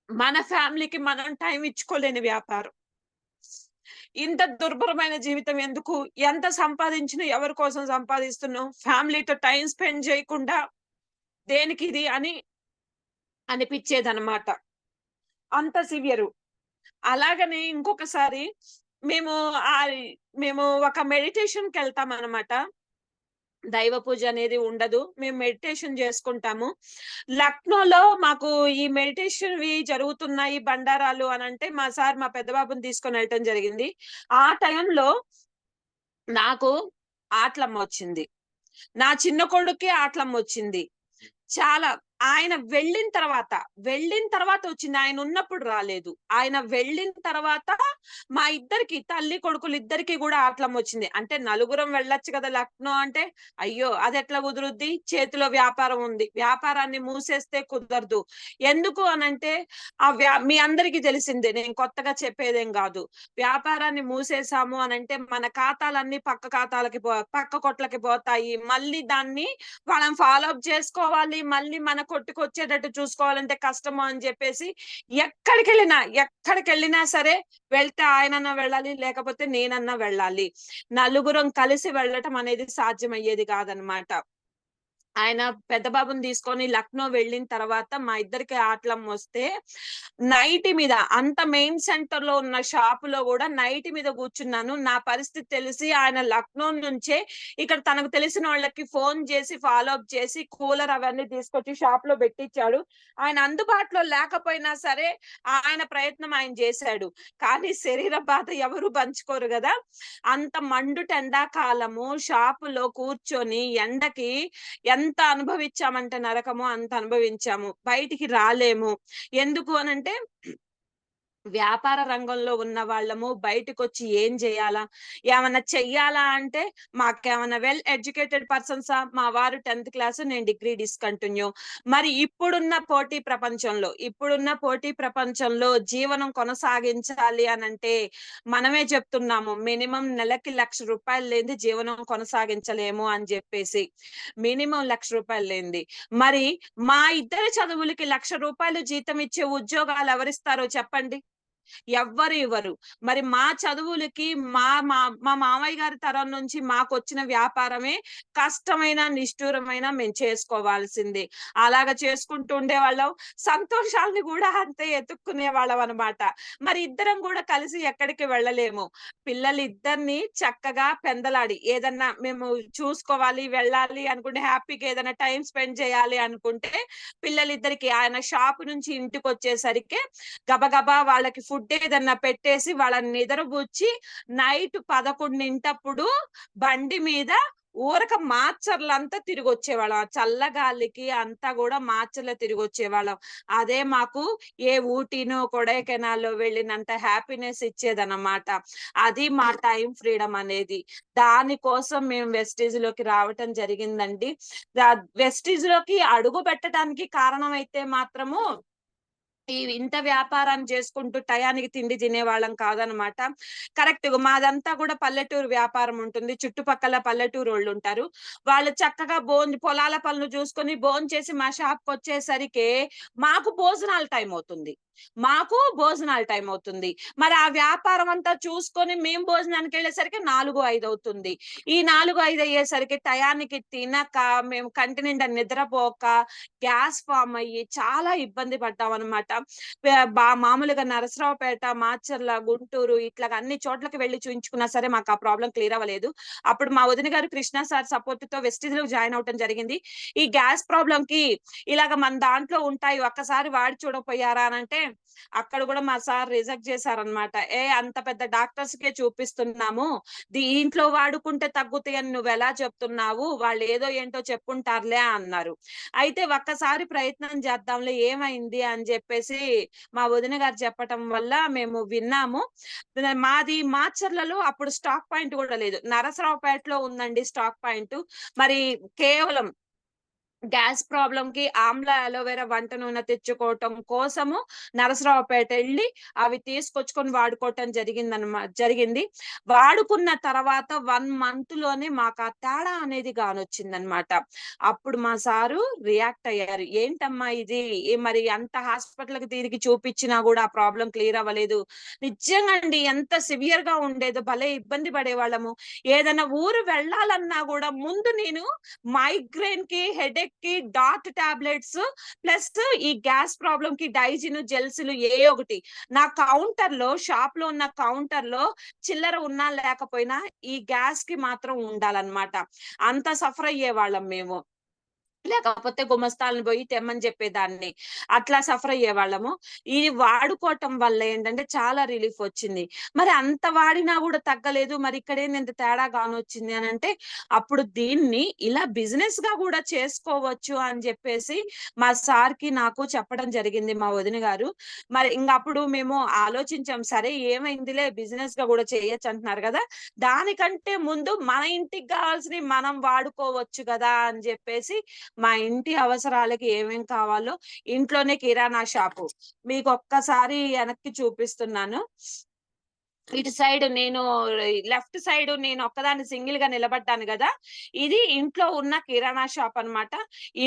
మన ఫ్యామిలీకి మనం టైమ్ ఇచ్చుకోలేని వ్యాపారం. ఇంత దుర్భరమైన జీవితం ఎందుకు? ఎంత సంపాదించినా ఎవరి కోసం సంపాదిస్తున్నాం? ఫ్యామిలీతో టైమ్ స్పెండ్ చేయకుండా దేనికిది అని అనిపిచ్చేదనమాట. అంత సివియరు. అలాగని ఇంకొకసారి మేము ఆహ్, మేము ఒక మెడిటేషన్‌కెళ్తామనమాట. దైవ పూజ అనేది ఉండదు. మేము మెడిటేషన్ జేసుకుంటాము. లక్నోలో మాకు ఈ మెడిటేషన్‌వి జరుగుతున్నాయి బండారాలు అనంటే, మా సార్ మా పెద్ద బాబుని తీసుకొనెళ్ళటం జరిగింది. ఆ టైంలో నాకు ఆట్లమ్మొచ్చింది. నా చిన్న కొడుక్కి ఆట్లమ్మొచ్చింది. చాలా. ఆయన వెళ్ళిన తర్వాత వచ్చింది. ఆయనున్నప్పుడు రాలేదు. ఆయన వెళ్ళిన తర్వాత మా ఇద్దరికి తల్లి, కొడుకులిద్దరికీ గూడా ఆట్లమ్మొచ్చింది. అంటే నలుగురం వెళ్ళొచ్చు గదా! లక్నో అంటే, అయ్యో! అదెట్లా కుదురుద్ది? చేతిలో వ్యాపారం ఉంది. వ్యాపారాన్ని మూసేస్తే కుదరదు. ఎందుకు అనంటే, మీ అందరికీ తెలిసిందే. నేను కొత్తగా చెప్పేదేం గాదు. వ్యాపారాన్ని మూసేసాము అనంటే, మన ఖాతాలన్నీ పక్క కొట్లకి పోతాయి. మళ్ళీ దాన్ని మనం ఫాలో అప్ చేసుకోవాలి. మళ్ళీ మన కొట్టుకొచ్చేటట్టు చూసుకోవాలంటే కష్టము అని జెప్పేసి ఎక్కడికెళ్ళినా సరే వెళ్తే ఆయనన్నా వెళ్ళాలి. లేకపోతే నేనన్నా వెళ్ళాలి. నలుగురం కలిసి వెళ్ళటం అనేది సాధ్యమయ్యేది కాదనమాట. ఆయన పెద్ద బాబుని తీసుకొని లక్నో వెళ్ళిన తర్వాత మా ఇద్దరికి ఆట్లమ్మొస్తే, నైటి మీద అంత మెయిన్ సెంటర్‌లో ఉన్న షాపులో గూడా నైటి మీద గూర్చున్నాను. నా పరిస్థితి తెలిసి ఆయన లక్నో నుంచే ఇక్కడ తనకు తెలిసినోళ్ళకి ఫోను జేసి, ఫాలో అప్ చేసి కూలర్ అవన్నీ తీసుకొచ్చి షాప్‌లో బెట్టిచ్చాడు. ఆయన అందుబాటులో లేకపోయినా సరే, ఆయన ప్రయత్నం ఆయన జేశాడు. కానీ శరీర బాధ ఎవరు పంచుకోరు గదా! అంత మండుట ఎండాకాలము షాపులో కూర్చొని ఎండకి ఎంత అనుభవిచ్చామంటే నరకము అంత అనుభవించాము. బయటికి రాలేము. ఎందుకు అనంటే వ్యాపార రంగంలో ఉన్న వాళ్ళము బయటకొచ్చి ఏం జేయాలా? ఏమన్నా చెయ్యాలా అంటే మాకేమన్నా వెల్ ఎడ్యుకేటెడ్ పర్సన్సా? మా వారు 10థ్ క్లాసు, నేను డిగ్రీ డిస్కంటిన్యూ. మరి ఇప్పుడున్న పోటీ ప్రపంచంలో జీవనం కొనసాగించాలి అనంటే మనమే చెప్తున్నాము. మినిమమ్ నెలకి రూ. 1,00,000 లేనిది జీవనం కొనసాగించలేము అని జెప్పేసి. మినిమమ్ రూ. 1,00,000 లేనిది. మరి మా ఇద్దరి చదువులకి రూ. 1,00,000 జీతం ఇచ్చే ఉద్యోగాలు ఎవరిస్తారో చెప్పండి? ఎవ్వరు ఇవ్వరు. మరి మా చదువులకి మా మామయ్య గారి తరం నుంచి మాకొచ్చిన వ్యాపారమే కష్టమైన, నిష్ఠూరమైన మేము చేసుకోవాల్సిందే. అలాగా చేసుకుంటూ ఉండేవాళ్ళం. సంతోషాల్ని గూడా అంతే ఎతుక్కునేవాళ్ళం అనమాట. మరి ఇద్దరం గూడా కలిసి ఎక్కడికి వెళ్ళలేము. పిల్లలిద్దరిని చక్కగా పెందలాడి ఏదన్నా మేము చూసుకోవాలి, వెళ్ళాలి అనుకుంటే హ్యాపీగా ఏదైనా టైమ్ స్పెండ్ చేయాలి అనుకుంటే పిల్లలిద్దరికి ఆయన షాప్ నుంచి ఇంటికొచ్చేసరికి గబగబా వాళ్ళకి ఫుడ్ ఏదన్నా పెట్టేసి వాళ్ళని నిద్రబుచ్చి నైట్ 11 బండి మీద ఊరక మాచర్లంతా తిరిగొచ్చేవాళ్ళం. ఆ చల్లగాలికి అంతా గూడా మాచర్ల తిరిగొచ్చేవాళ్ళం. అదే మాకు ఏ ఊటీనో, కొడైకెనాల్లో వెళ్ళినంత హ్యాపీనెస్ ఇచ్చేదనమాట. అది మా టైమ్ ఫ్రీడమ్ అనేది. దాని కోసం మేము వెస్టీజ్‌లోకి రావటం జరిగిందండి. వెస్టీజ్‌లోకి అడుగు పెట్టడానికి కారణమైతే మాత్రము ఇంత వ్యాపారాన్ని చేసుకుంటూ టయానికి తిండి తినేవాళ్ళం కాదనమాట. కరెక్ట్‌గా మాదంతా గూడా పల్లెటూరు వ్యాపారం ఉంటుంది. చుట్టుపక్కల పల్లెటూరోళ్ళుంటారు. వాళ్ళు చక్కగా పొలాల పనులు చూసుకొని భోంచేసి మా షాప్‌కొచ్చేసరికే మాకు భోజనాల టైమవుతుంది. మరి ఆ వ్యాపారం అంతా చూసుకొని మేము భోజనానికెళ్ళేసరికి 4, 5 అవుతుంది. ఈ 4, 5 అయ్యేసరికి టయానికి తినక, మేము కంటి నిండా నిద్రపోక, గ్యాస్ ఫార్మ్ అయ్యి చాలా ఇబ్బంది పడ్డామనమాట. మామూలుగా నరసరావుపేట, మాచర్ల, గుంటూరు ఇట్లాగా అన్ని చోట్లకి వెళ్లి చూయించుకున్నా సరే మాకు ఆ ప్రాబ్లమ్ క్లియర్ అవ్వలేదు. అప్పుడు మా వదిన గారు కృష్ణ సార్ సపోర్ట్‌తో వెస్టీజ్‌లో జాయిన్ అవ్వటం జరిగింది. ఈ గ్యాస్ ప్రాబ్లమ్‌కి ఇలాగ మన దాంట్లో ఉంటాయి ఒక్కసారి వాడి చూడకపోయారా అనంటే, అక్కడ గూడా మా సార్ రిజెక్ట్ చేశారనమాట. అంత పెద్ద డాక్టర్స్‌కే చూపిస్తున్నాము. దీంట్లో వాడుకుంటే తగ్గుతాయని నువ్వెలా చెప్తున్నావు? వాళ్ళేదో ఏంటో చెప్పుంటారులే అన్నారు. అయితే ఒక్కసారి ప్రయత్నం చేద్దాంలే ఏమైంది అని జెప్పేసి మా వదిన గారు చెప్పటం వల్ల మేము విన్నాము. మాది మాచర్లలో అప్పుడు స్టాక్ పాయింట్ గూడా లేదు. నరసరావుపేటలో ఉందండి స్టాక్ పాయింటు. మరి కేవలం గ్యాస్ ప్రాబ్లమ్‌కి ఆమ్ల అలోవెరా వంట నూనె తెచ్చుకోవటం కోసము నరసరావుపేట ఎళ్లి అవి తీసుకొచ్చుకొని వాడుకోవటం జరిగింది. వాడుకున్న తర్వాత 1 మంత్‌లోనే మాకా తేడా అనేది గానొచ్చిందనమాట. అప్పుడు మా సారు రియాక్ట్ అయ్యారు. "ఏంటమ్మా ఇది? మరి అంత హాస్పిటల్‌కి తిరిగి చూపిచ్చినా గూడా ఆ ప్రాబ్లమ్ క్లియర్ అవ్వలేదు." నిజంగా అండి ఎంత సివియర్‌గా ఉండేదో భలే ఇబ్బంది పడేవాళ్ళము. ఏదైనా ఊరు వెళ్ళాలన్నా గూడా ముందు నేను మైగ్రేన్‌కి, హెడేక్‌కి డాట్ టాబ్లెట్స్ ప్లస్ ఈ గ్యాస్ ప్రాబ్లమ్‌కి డైజిన్, జెల్స్‌లు ఏయో ఒకటి. నా కౌంటర్‌లో షాప్‌లో ఉన్న కౌంటర్‌లో చిల్లర ఉన్నా లేకపోయినా ఈ గ్యాస్‌కి మాత్రం ఉండాలన్నమాట. అంత సఫర్ అయ్యేవాళ్ళం మేము. లేకపోతే గుమస్తాలని బోయి తెమ్మని జెప్పేదాన్ని. అట్లా సఫర్ అయ్యేవాళ్ళము. ఇది వాడుకోవటం వల్ల ఏంటంటే చాలా రిలీఫ్ వచ్చింది. మరి అంత వాడినా గూడా తగ్గలేదు. మరి ఇక్కడేంది ఇంత తేడా గానొచ్చింది అనంటే, అప్పుడు దీన్ని ఇలా బిజినెస్‌గా గూడా చేసుకోవచ్చు అని జెప్పేసి మా సార్‌కి నాకు చెప్పడం జరిగింది మా వదిన గారు. మరి ఇంగప్పుడు మేము ఆలోచించాం. సరే ఏమైందిలే బిజినెస్‌గా గూడా చేయొచ్చంటున్నారు గదా! దానికంటే ముందు మన ఇంటికి గావాల్సినయి మనం వాడుకోవచ్చు గదా! అని జెప్పేసి మా ఇంటి అవసరాలకి ఏమేం కావాలో ఇంట్లోనే కిరాణా షాపు. మీకొక్కసారి ఎనక్కి చూపిస్తున్నాను. ఇటు సైడ్ నేను లెఫ్ట్ సైడ్ నేనొక్కదాన్ని సింగిల్‌గా నిలబడ్డాను గదా! ఇది ఇంట్లో ఉన్న కిరాణా షాప్ అన్నమాట.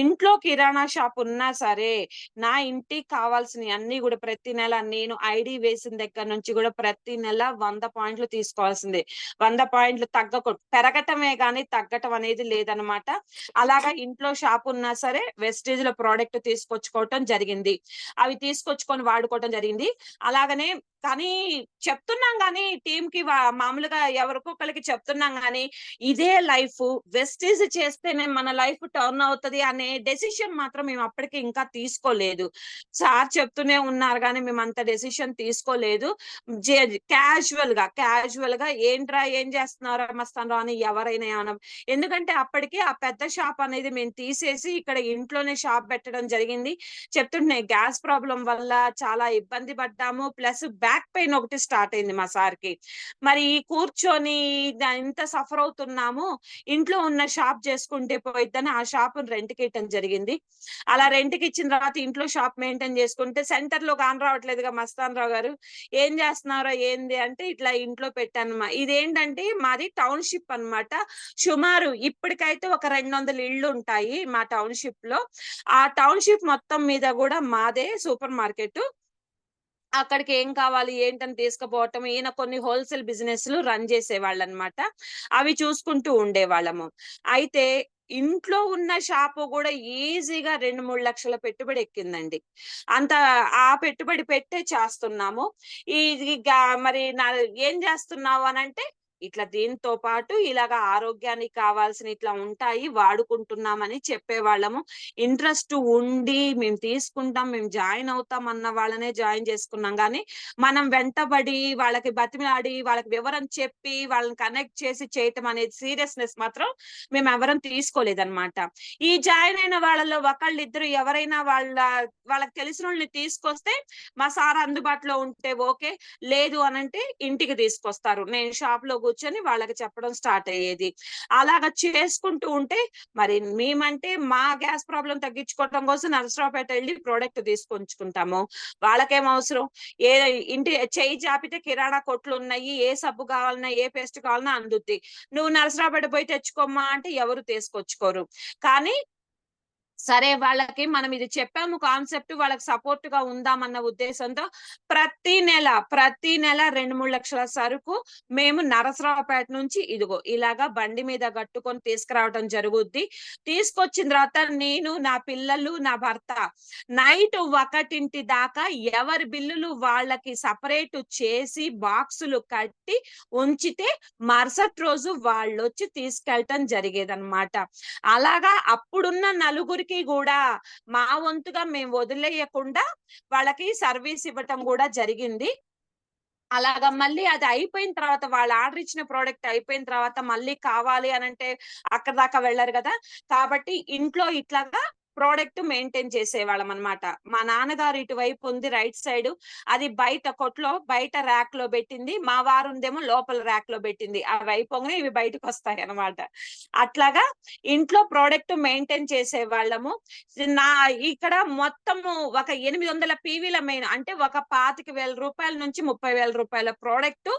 ఇంట్లో కిరాణా షాప్ ఉన్నా సరే, నా ఇంటికి కావాల్సినయి అన్నీ గూడా ప్రతి నెల నేను ఐడీ వేసిన దగ్గర నుంచి గూడా ప్రతి నెల 100 పాయింట్లు తీసుకోవాల్సిందే. 100 పాయింట్లు పెరగటమే గానీ తగ్గటం అనేది లేదనమాట. అలాగా ఇంట్లో షాప్ ఉన్నా సరే వెస్టేజ్‌లో ప్రొడక్ట్ తీసుకొచ్చుకోవటం జరిగింది. అవి తీసుకొచ్చుకొని వాడుకోవటం జరిగింది. అలాగనే కానీ చెప్తున్నాం గానీ టీమ్‌కి మామూలుగా ఎవరికొకళ్ళకి చెప్తున్నాం గానీ, ఇదే లైఫు వెస్టీజ్ చేస్తేనే మన లైఫ్ టర్న్ అవుతది అనే డెసిషన్ మాత్రం మేము అప్పటికి ఇంకా తీసుకోలేదు. సార్ చెప్తూనే ఉన్నారు గానీ మేమంత డెసిషన్ తీసుకోలేదు. జే క్యాజువల్‌గా ఏంట్రా ఏం చేస్తున్నావురా మస్తానురా అని ఎవరైనా ఏమన్నా ఎందుకంటే అప్పటికి ఆ పెద్ద షాప్ అనేది మేము తీసేసి ఇక్కడ ఇంట్లోనే షాప్ పెట్టడం జరిగింది. చెప్తుంటున్నాయి గ్యాస్ ప్రాబ్లమ్ వల్ల చాలా ఇబ్బంది పడ్డాము. ప్లస్ బ్యాక్ పెయిన్ ఒకటి స్టార్ట్ అయింది మా సార్‌కి. మరి కూర్చొని ఇంత సఫర్ అవుతున్నాము. ఇంట్లో ఉన్న షాప్ చేసుకుంటే పోయిద్దని ఆ షాప్‌ని రెంట్‌కియటం జరిగింది. అలా రెంట్‌కిచ్చిన తర్వాత ఇంట్లో షాప్ మెయింటైన్ చేసుకుంటే సెంటర్‌లో కాన రావట్లేదుగా మస్తానరావు గారు. "ఏం చేస్తున్నావురా ఏంది?" అంటే ఇట్లా ఇంట్లో పెట్టాను. ఇదేంటంటే మాది టౌన్‌షిప్ అన్నమాట. సుమారు ఇప్పటికైతే ఒక 200 ఇళ్ళుంటాయి మా టౌన్‌షిప్‌లో. ఆ టౌన్‌షిప్ మొత్తం మీద గూడా మాదే సూపర్ మార్కెటు. అక్కడికి ఏం కావాలి ఏంటని తీసుకుపోవటం. ఈయన కొన్ని హోల్‌సేల్ బిజినెస్‌లు రన్ చేసేవాళ్ళనమాట. అవి చూసుకుంటూ ఉండేవాళ్ళము. అయితే ఇంట్లో ఉన్న షాపు గూడా ఈజీగా 2, 3 లక్షల పెట్టుబడి ఎక్కిందండి. అంత ఆ పెట్టుబడి పెట్టే చేస్తున్నాము. ఇక మరి ఏం చేస్తున్నావు అనంటే, ఇట్లా దీంతో పాటు ఇలాగ ఆరోగ్యానికి కావాల్సిన ఇట్లా ఉంటాయి వాడుకుంటున్నామని చెప్పేవాళ్ళము. ఇంట్రెస్ట్ ఉండి మేము తీసుకుంటాం, మేము జాయిన్ అవుతాం అన్న వాళ్ళనే జాయిన్ చేసుకున్నాం గానీ, మనం వెంటబడి వాళ్ళకి బతిమిలాడి, వాళ్ళకి వివరం చెప్పి, వాళ్ళని కనెక్ట్ చేసి చేయటం అనేది సీరియస్‌నెస్ మాత్రం మేమెవరం తీసుకోలేదన్నమాట. ఈ జాయిన్ అయిన వాళ్ళలో ఒకళ్ళిద్దరు ఎవరైనా వాళ్ళకి తెలిసినోళ్ళని తీసుకొస్తే, మా సార్ అందుబాటులో ఉంటే ఓకే. లేదు అనంటే ఇంటికి తీసుకొస్తారు. నేను షాప్‌లో కూర్చొని వాళ్ళకి చెప్పడం స్టార్ట్ అయ్యేది. అలాగా చేసుకుంటూ ఉంటే మరి మేమంటే మా గ్యాస్ ప్రాబ్లమ్ తగ్గించుకోవటం కోసం నరసరావుపేట ఎళ్లి ప్రొడక్ట్ తీసుకొచ్చుకుంటాము. వాళ్ళకేం అవసరం? ఏ ఇంటి చెయ్యి చాపితే కిరాణా కొట్లున్నయి. ఏ సబ్బు కావాలన్నా, ఏ పేస్ట్ కావాలన్నా అందుద్ది. నువ్వు నరసరావుపేట పోయి తెచ్చుకోమ్మా అంటే ఎవరు తీసుకొచ్చుకోరు. కానీ సరే వాళ్ళకి మనం ఇది చెప్పాము కాన్సెప్ట్ వాళ్ళకి సపోర్ట్‌గా ఉందామన్న ఉద్దేశంతో ప్రతి నెల 2, 3 లక్షల సరుకు మేము నరసరావుపేట నుంచి ఇదిగో ఇలాగా బండి మీద గట్టుకొని తీసుకురావటం జరుగుద్ది. తీసుకొచ్చిన తర్వాత నేను, నా పిల్లలు, నా భర్త నైట్ 1 దాకా ఎవరి బిల్లులు వాళ్ళకి సెపరేట్ చేసి బాక్సులు కట్టి ఉంచితే మరుసటి రోజు వాళ్ళొచ్చి తీసుకెళ్ళటం జరిగేదన్నమాట. అలాగా అప్పుడున్న నలుగురికి గూడా మా వంతుగా మేము వదిలేయకుండా వాళ్ళకి సర్వీస్ ఇవ్వటం గూడా జరిగింది. అలాగా మళ్ళీ అది అయిపోయిన తర్వాత వాళ్ళు ఆర్డర్ ఇచ్చిన ప్రొడక్ట్ అయిపోయిన తర్వాత మళ్ళీ కావాలి అనంటే అక్కడి దాకా వెళ్లరు గదా! కాబట్టి ఇంట్లో ఇట్లాగా ప్రొడక్ట్ మెయింటైన్ చేసేవాళ్ళమనమాట. మా నాన్నగారు ఇటువైపు ఉంది రైట్ సైడు. అది బయట కొట్లో బయట ర్యాక్‌లో బెట్టింది. మా వారుందేమో లోపల ర్యాక్‌లో బెట్టింది. అవి అయిపోంగానే ఇవి బయటకొస్తాయనమాట. అట్లాగా ఇంట్లో ప్రొడక్ట్ మెయింటైన్ చేసేవాళ్ళము. నా ఇక్కడ మొత్తము ఒక 800 పీవీల మెయిన్ అంటే ఒక రూ. 25,000 నుంచి రూ. 30,000 ప్రొడక్ట్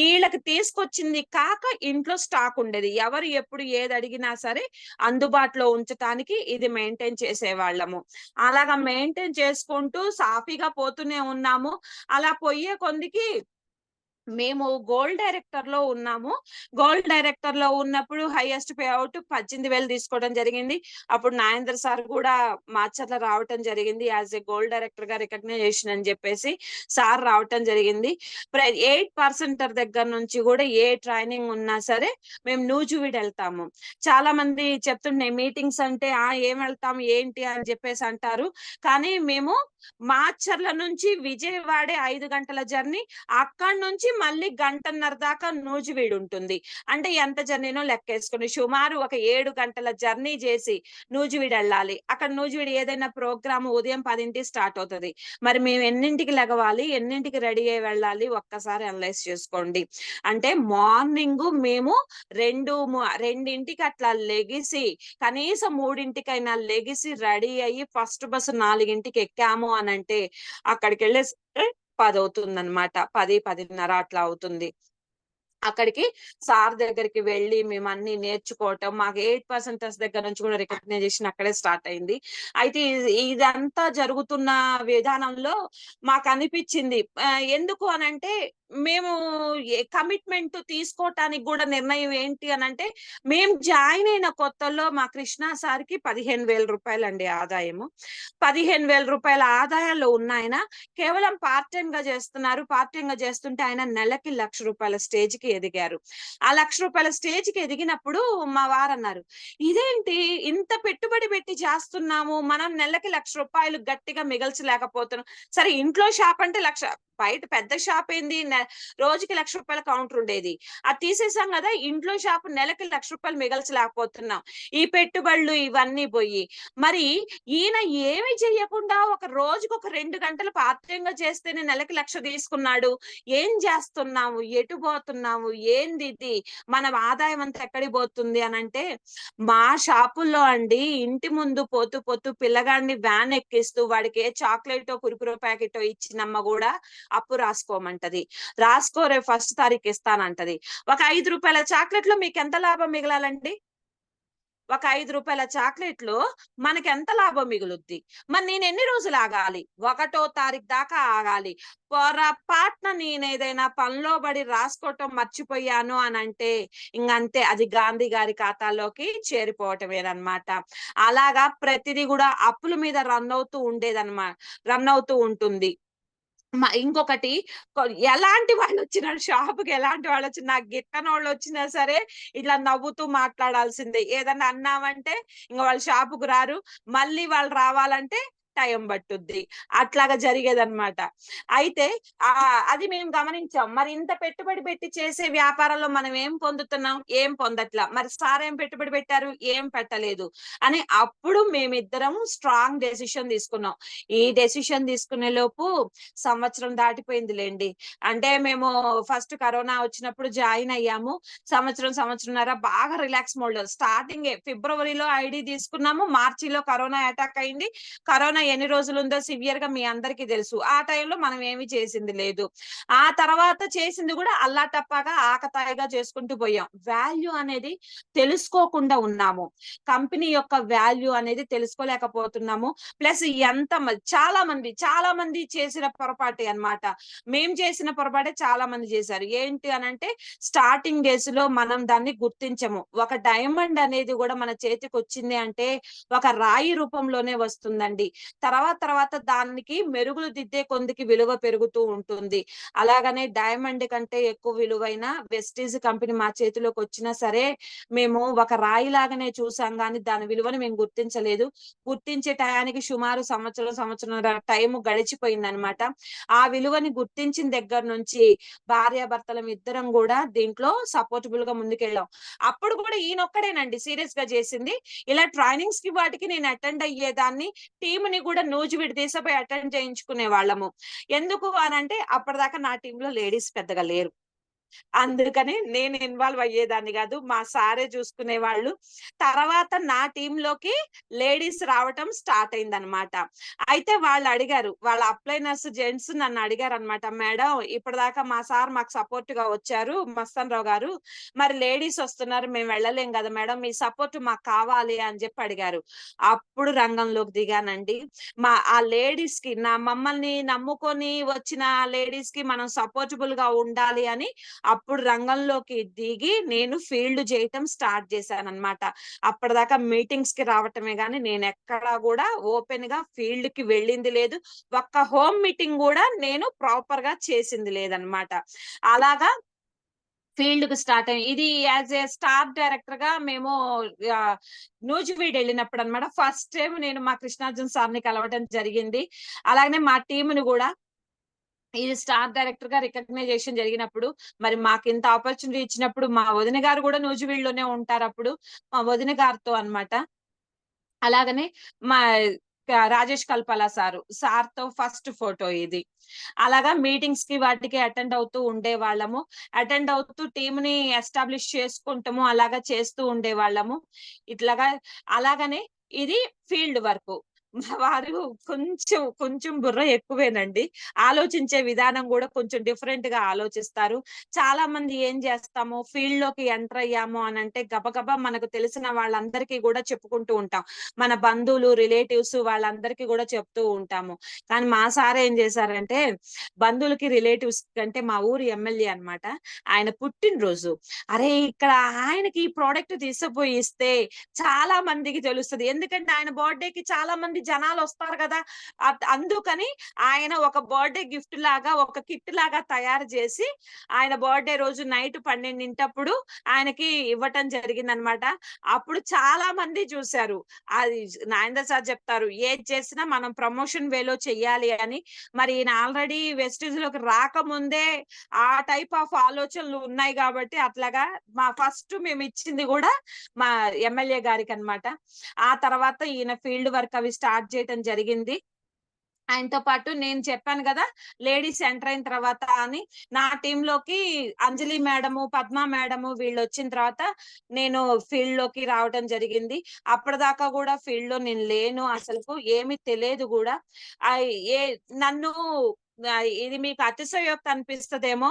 ఈళ్ళకి తీసుకొచ్చింది కాక ఇంట్లో స్టాక్ ఉండేది. ఎవరు ఎప్పుడు ఏది అడిగినా సరే అందుబాటులో ఉంచటానికి ఇది మెయింటైన్ చేసేవాళ్ళము. అలాగా మెయింటైన్ చేసుకుంటూ సాఫీగా పోతూనే ఉన్నాము. అలా పొయ్యే కొందికి మేము గోల్డ్ డైరెక్టర్‌లో ఉన్నాము. గోల్డ్ డైరెక్టర్‌లో ఉన్నప్పుడు హైయెస్ట్ పే ఔట్ 18,000 తీసుకోవడం జరిగింది. అప్పుడు నాగేంద్ర సార్ గూడా మాచర్ల రావటం జరిగింది. యాస్ ఎ గోల్డ్ డైరెక్టర్‌గా రికగ్నైజేషన్ అని జెప్పేసి సార్ రావటం జరిగింది. 8 పర్సెంటర్ దగ్గర నుంచి గూడా ఏ ట్రైనింగ్ ఉన్నా సరే మేము నూజివీడెళ్తాము. చాలా మంది చెప్తుండే మీటింగ్స్ అంటే ఏం వెళ్తాం ఏంటి అని జెప్పేసి అంటారు. కానీ మేము మాచర్ల నుంచి విజయవాడే 5 గంటల జర్నీ. అక్కడి నుంచి మళ్ళీ గంటన్నర దాకా నూజివీడుంటుంది. అంటే ఎంత జర్నీనో లెక్కేసుకోండి. సుమారు ఒక 7 గంటల జర్నీ జేసి నూజివీడెళ్ళాలి. అక్కడ నూజివీడు ఏదైనా ప్రోగ్రామ్ ఉదయం 10కి స్టార్ట్ అవుతది. మరి మేము ఎన్నింటికి లెగవాలి? ఎన్నింటికి రెడీ అయ్యి వెళ్ళాలి? ఒక్కసారి అనలైజ్ చేసుకోండి. అంటే మార్నింగు మేము 2కి అట్లా లెగిసి కనీసం 3కైనా లెగిసి రెడీ అయ్యి ఫస్ట్ బస్ 4కి ఎక్కాము అనంటే అక్కడికెళ్ళేసరికి 10 అవుతుందన్నమాట. 10, 10:30 అట్లా అవుతుంది. అక్కడికి సార్ దగ్గరికి వెళ్లి మేమన్నీ నేర్చుకోవటం. మాకు 8 పర్సెంటర్స్ దగ్గర నుంచి కూడా రికగ్నైజేషన్ అక్కడే స్టార్ట్ అయింది. అయితే ఇదంతా జరుగుతున్న విధానంలో మాకనిపిచ్చింది. ఎందుకు అనంటే మేము కమిట్మెంట్ తీసుకోటానికి గూడా నిర్ణయం ఏంటి అనంటే, మేము జాయిన్ అయిన కొత్తల్లో మా కృష్ణ సార్‌కి రూ. 15,000 ఆదాయము. రూ. 15,000 ఆదాయంలో ఉన్నాయన కేవలం పార్ట్ టైమ్‌గా చేస్తున్నారు. పార్ట్ టైమ్‌గా చేస్తుంటే ఆయన నెలకి రూ. 1,00,000 స్టేజ్‌కి ఎదిగారు. ఆ రూ. 1,00,000 స్టేజ్‌కి ఎదిగినప్పుడు మా వారన్నారు, "ఇదేంటి ఇంత పెట్టుబడి పెట్టి చేస్తున్నాము. మనం నెలకి రూ. 1,00,000 గట్టిగా మిగల్చలేకపోతున్నాం." సరే ఇంట్లో షాప్ అంటే 1,00,000 బయట పెద్ద షాప్ ఏంది రోజుకి రూ. 1,00,000 కౌంటర్ ఉండేది. అది తీసేసాం గదా! ఇంట్లో షాప్ నెలకి రూ. 1,00,000 మిగల్చలేకపోతున్నాం. ఈ పెట్టుబడులు ఇవన్నీ బోయి. మరి ఈయన ఏమి చెయ్యకుండా ఒక రోజుకొక 2 గంటలు పార్ట్ టైమ్‌గా చేస్తేనే నెలకి 1,00,000 తీసుకున్నాడు. ఏం జేస్తున్నాము? ఎటు బోతున్నాము? ఏందిది? మన ఆదాయం అంతా ఎక్కడికి బోతుంది అనంటే, మా షాపుల్లో అండి ఇంటి ముందు పోతూ పోతూ పిల్లగాడిని వ్యాన్ ఎక్కిస్తూ వాడికి ఏ చాక్లెటో, కురుకురే ప్యాకెటో ఇచ్చినమ్మ గూడా అప్పు రాసుకోమంటది. రాసుకో రేపు ఫస్ట్ తారీఖు ఇస్తానంటది. ఒక రూ. 5 చాక్లెట్‌లో మీకెంత లాభం మిగలాలండి? ఒక రూ. 5 చాక్లెట్‌లో మనకెంత లాభం మిగులుద్ది? మరి నేనెన్ని రోజులు ఆగాలి? 1 తారీఖు దాకా ఆగాలి. పొరపాటున నేనేదైనా పనిలో పడి రాసుకోవటం మర్చిపోయాను అనంటే ఇంగంతే, అది గాంధీ గారి ఖాతాలోకి చేరిపోవటమేనన్నమాట. అలాగా ప్రతిది గూడా అప్పుల మీద రన్ అవుతూ ఉంటుంది. ఇంకొకటి, కొ ఎలాంటి వాళ్ళొచ్చినా, షాప్‌కి ఎలాంటి వాళ్ళొచ్చినా, నాకు గిట్టనోళ్ళొచ్చినా సరే ఇట్లా నవ్వుతూ మాట్లాడాల్సిందే. ఏదన్నా అన్నామంటే ఇంగ వాళ్ళు షాపుకు రారు. మళ్ళీ వాళ్ళు రావాలంటే టైం పట్టుద్ది. అట్లాగా జరిగేదనమాట. అయితే అది మేము గమనించాం. మరి ఇంత పెట్టుబడి పెట్టి చేసే వ్యాపారంలో మనం ఏం పొందుతున్నాం? ఏం పొందట్లా. మరి సార్ ఏం పెట్టుబడి పెట్టారు? ఏం పెట్టలేదు. అని అప్పుడు మేమిద్దరం స్ట్రాంగ్ డెసిషన్ తీసుకున్నాం. ఈ డెసిషన్ తీసుకునే లోపు సంవత్సరం దాటిపోయిందిలెండి. అంటే మేము ఫస్ట్ కరోనా వచ్చినప్పుడు జాయిన్ అయ్యాము. సంవత్సరంన్నర బాగా రిలాక్స్ మోడ్‌లో స్టార్టింగే ఫిబ్రవరిలో ఐడీ తీసుకున్నాము. మార్చిలో కరోనా అటాక్ అయింది. కరోనా ఎన్ని రోజులుందో సివియర్‌గా మీ అందరికీ తెలుసు. ఆ టైంలో మనం ఏమి చేసింది లేదు. ఆ తర్వాత చేసింది గూడా అల్లాటప్పగా ఆకతాయిగా చేసుకుంటూ పోయాం. వాల్యూ అనేది తెలుసుకోకుండా ఉన్నాము. కంపెనీ యొక్క వాల్యూ అనేది తెలుసుకోలేకపోతున్నాము. ప్లస్ చాలా మంది చేసిన పొరపాటే అన్నమాట. మేము చేసిన పొరపాటే చాలా మంది చేశారు. ఏంటి అనంటే స్టార్టింగ్ డేస్‌లో మనం దాన్ని గుర్తించము. ఒక డైమండ్ అనేది గూడా మన చేతికొచ్చింది అంటే ఒక రాయి రూపంలోనే వస్తుందండి. తర్వాత దానికి మెరుగులు దిద్దే కొందికి విలువ పెరుగుతూ ఉంటుంది. అలాగనే డైమండ్ కంటే ఎక్కువ విలువైన వెస్టీజ్ కంపెనీ మా చేతిలోకొచ్చినా సరే, మేము ఒక రాయిలాగానే చూసాం గానీ దాని విలువని మేము గుర్తించలేదు. గుర్తించే టయానికి సుమారు సంవత్సరంన్నర టైము గడిచిపోయిందనమాట. ఆ విలువని గుర్తించిన దగ్గర నుంచి భార్యాభర్తలం ఇద్దరం గూడా దీంట్లో సపోర్టబుల్‌గా ముందుకెళ్ళాం. అప్పుడు గూడా ఈయనొక్కడేనండి సీరియస్‌గా చేసింది. ఇలా ట్రైనింగ్స్‌కి వాటికి నేను అటెండ్ అయ్యేదాన్ని. టీమ్‌ని గూడా నూజివీడు తీసుకుపోయి అటెండ్ చేయించుకునే వాళ్ళము. ఎందుకు అనంటే అప్పటిదాకా నా టీమ్‌లో లేడీస్ పెద్దగా లేరు. అందుకని నేను ఇన్వాల్వ్ అయ్యేదాన్ని గాదు. మా సారే చూసుకునేవాళ్ళు. తర్వాత నా టీమ్‌లోకి లేడీస్ రావటం స్టార్ట్ అయిందనమాట. అయితే వాళ్ళడిగారు. వాళ్ళ అప్లైనర్స్ జెంట్స్ నన్నడిగారనమాట. "మేడం, ఇప్పటిదాకా మా సార్ మాకు సపోర్ట్‌గా వచ్చారు. మస్తాన్‌రావు గారు. మరి లేడీస్ వస్తున్నారు. మేము వెళ్ళలేం గదా మేడం! మీ సపోర్ట్ మాకు కావాలి" అని జెప్పి అడిగారు. అప్పుడు రంగంలోకి దిగానండి. ఆ లేడీస్‌కి, మమ్మల్ని నమ్ముకొని వచ్చిన లేడీస్‌కి మనం సపోర్టబుల్‌గా ఉండాలి అని అప్పుడు రంగంలోకి దిగి నేను ఫీల్డ్ చేయటం స్టార్ట్ చేశానన్నమాట. అప్పటిదాకా మీటింగ్స్‌కి రావటమే గాని నేనెక్కడా గూడా ఓపెన్‌గా ఫీల్డ్‌కి వెళ్ళింది లేదు. ఒక్క హోమ్ మీటింగ్ గూడా నేను ప్రాపర్‌గా చేసింది లేదన్నమాట. అలాగా ఫీల్డ్‌కి స్టార్ట్ అయ్యి ఇది యాస్ ఎ స్టార్ డైరెక్టర్‌గా మేము నూజివీడు ఎళ్ళినప్పుడన్నమాట. ఫస్ట్ టైమ్ నేను మా కృష్ణార్జున్ సార్‌ని కలవటం జరిగింది. అలాగనే మా టీమ్‌ని గూడా ఇది స్టార్ డైరెక్టర్‌గా రికగ్నైజేషన్ జరిగినప్పుడు, మరి మాకింత ఆపర్చునిటీ ఇచ్చినప్పుడు మా వదిన గారు గూడా నూజివీడులోనే ఉంటారప్పుడు. మా వదిన గారితో అన్నమాట. అలాగనే మా రాజేష్ కల్పల సార్‌తో ఫస్ట్ ఫోటో ఇది. అలాగా మీటింగ్స్‌కి వాటికి అటెండ్ అవుతూ ఉండేవాళ్ళము. అటెండ్ అవుతూ టీమ్‌ని ఎస్టాబ్లిష్ చేసుకుంటము అలాగా చేస్తూ ఉండేవాళ్ళము. ఇట్లాగా అలాగనే ఇది ఫీల్డ్ వర్కు. మా వారు కొంచెం బుర్ర ఎక్కువేనండి. ఆలోచించే విధానం గూడా కొంచెం డిఫరెంట్‌గా ఆలోచిస్తారు. చాలా మంది ఏం జేస్తాము, ఫీల్డ్‌లోకి ఎంటర్ అయ్యాము అనంటే గబగబా మనకు తెలిసిన వాళ్ళందరికీ గూడా చెప్పుకుంటూ ఉంటాం. మన బంధువులు, రిలేటివ్స్ వాళ్ళందరికీ గూడా చెప్తూ ఉంటాము. కానీ మా సార్ ఏం జేశారంటే, బంధువులకి, రిలేటివ్స్ కంటే మా ఊరి ఎమ్మెల్యే అన్నమాట. ఆయన పుట్టినరోజు. అరే! ఇక్కడ ఆయనకి ఈ ప్రొడక్ట్ తీసుకుపోయి ఇస్తే చాలా మందికి తెలుస్తది. ఎందుకంటే ఆయన బర్త్‌డేకి చాలా మంది జనాలొస్తారు గదా! అందుకని ఆయన ఒక బర్త్‌డే గిఫ్ట్ లాగా, ఒక కిట్ లాగా తయారు జేసి, ఆయన బర్త్‌డే రోజు నైట్ 12 ఆయనకి ఇవ్వటం జరిగిందనమాట. అప్పుడు చాలా మంది చూసారు. అది నాగేందర్ సార్ చెప్తారు, "ఏది చేసినా మనం ప్రమోషన్ వేలో చెయ్యాలి" అని. మరి ఈయన ఆల్రెడీ వెస్టీజ్‌లోకి రాకముందే ఆ టైప్ ఆఫ్ ఆలోచనలు ఉన్నాయి గాబట్టి అట్లాగా ఫస్ట్ మేమిచ్చింది గూడా మా ఎమ్మెల్యే గారికనమాట. ఆ తర్వాత ఈయన ఫీల్డ్ వర్క్ అవి స్టార్ట్ చేయటం జరిగింది. ఆయనతో పాటు నేను చెప్పాను గదా! లేడీస్ ఎంటర్ అయిన తర్వాత అని, నా టీమ్‌లోకి అంజలి మేడము, పద్మ మేడము వీళ్ళొచ్చిన తర్వాత నేను ఫీల్డ్‌లోకి రావటం జరిగింది. అప్పటిదాకా గూడా ఫీల్డ్‌లో నేను లేను అసలుకు. ఏమి తెలియదు గూడా. ఆహ్, ఏ నన్ను ఇది మీకు అతిశయోక్తి అనిపిస్తదేమో.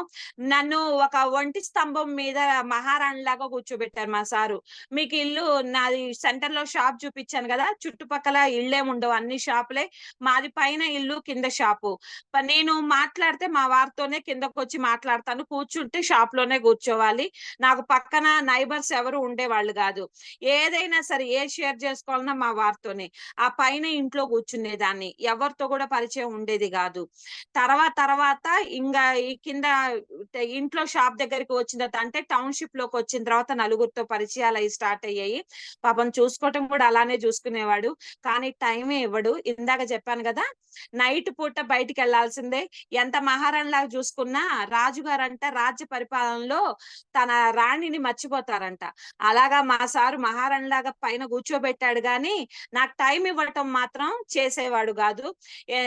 నన్ను ఒక ఒంటి స్తంభం మీద మహారాణిలాగా కూర్చోబెట్టారు మా సారు. మీకు ఇల్లు నాది సెంటర్‌లో షాప్ చూపిచ్చాను గదా! చుట్టుపక్కల ఇళ్ళేముండవు. అన్ని షాపులే. మాది పైన ఇల్లు, కింద షాపు. నేను మాట్లాడితే మా వారితోనే కిందకొచ్చి మాట్లాడతాను. కూర్చుంటే షాప్‌లోనే కూర్చోవాలి. నాకు పక్కన నైబర్స్ ఎవరు ఉండేవాళ్ళు గాదు. ఏదైనా సరే ఏది షేర్ చేసుకోవాలన్నా మా వారితోనే. ఆ పైన ఇంట్లో కూర్చునేదాన్ని. ఎవరితో గూడా పరిచయం ఉండేది గాదు. తర్వాత ఇంగా ఈ కింద ఇంట్లో షాప్ దగ్గరికి వచ్చిన తర్వాత అంటే టౌన్‌షిప్‌లోకి వచ్చిన తర్వాత నలుగురితో పరిచయాలయి స్టార్ట్ అయ్యాయి. పాపం చూసుకోవటం కూడా అలానే చూసుకునేవాడు. కానీ టైమే ఇవ్వడు. ఇందాక చెప్పాను గదా! నైట్ పూట బయటికెళ్ళాల్సిందే. ఎంత మహారాణిలాగా చూసుకున్నా రాజుగారంట రాజ్య పరిపాలనలో తన రాణిని మర్చిపోతారంట. అలాగా మా సారు మహారాణిలాగా పైన కూర్చోబెట్టాడు గానీ, నాకు టైం ఇవ్వటం మాత్రం చేసేవాడు గాదు. ఏ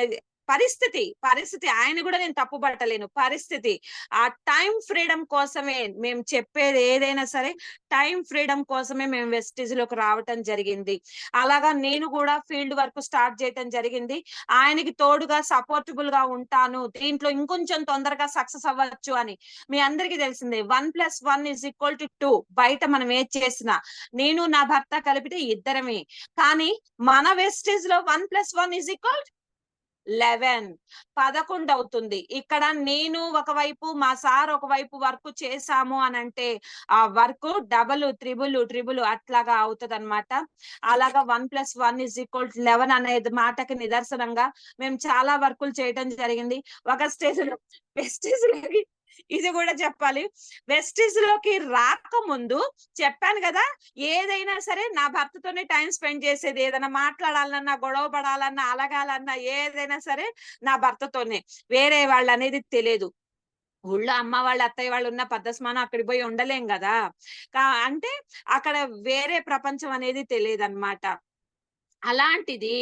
పరిస్థితి ఆయన గూడా నేను తప్పు పట్టలేను. పరిస్థితి. ఆ టైమ్ ఫ్రీడమ్ కోసమే మేము చెప్పేది ఏదైనా సరే టైమ్ ఫ్రీడమ్ కోసమే మేము వెస్టీజ్‌లోకి రావటం జరిగింది. అలాగా నేను గూడా ఫీల్డ్ వర్క్ స్టార్ట్ చేయటం జరిగింది. ఆయనకి తోడుగా సపోర్టబుల్‌గా ఉంటాను. దీంట్లో ఇంకొంచెం తొందరగా సక్సెస్ అవ్వచ్చు అని. మీ అందరికీ తెలిసిందే 1+1 2 బయట మనం ఏది చేసినా. నేను నా భర్త కలిపితే ఇద్దరమే. కానీ మన వెస్టేజ్‌లో 1+1 11 అవుతుంది. ఇక్కడ నేను ఒకవైపు, మా సార్ ఒకవైపు వర్క్ చేశాము అనంటే, ఆ వర్క్ డబుల్, త్రిబుల్ అట్లాగా అవుతదనమాట. అలాగా 1+1 11 అనేది మాటకి నిదర్శనంగా మేము చాలా వర్కులు చేయటం జరిగింది. ఒక స్టేజ్‌లో వెస్టీజ్‌లోకి ఇది గూడా చెప్పాలి. వెస్టీజ్‌లోకి రాకముందు చెప్పాను గదా! ఏదైనా సరే నా భర్తతోనే టైమ్ స్పెండ్ చేసేది. ఏదైనా మాట్లాడాలన్నా, గొడవ పడాలన్నా, అలగాలన్నా ఏదైనా సరే నా భర్తతోనే. వేరే వాళ్ళనేది తెలీదు. ఊళ్ళో అమ్మ వాళ్ళు, అత్తయ్య వాళ్ళున్న పద్దస్మానం అక్కడికి పోయి ఉండలేం గదా! అంటే అక్కడ వేరే ప్రపంచం అనేది తెలీదనమాట. అలాంటిది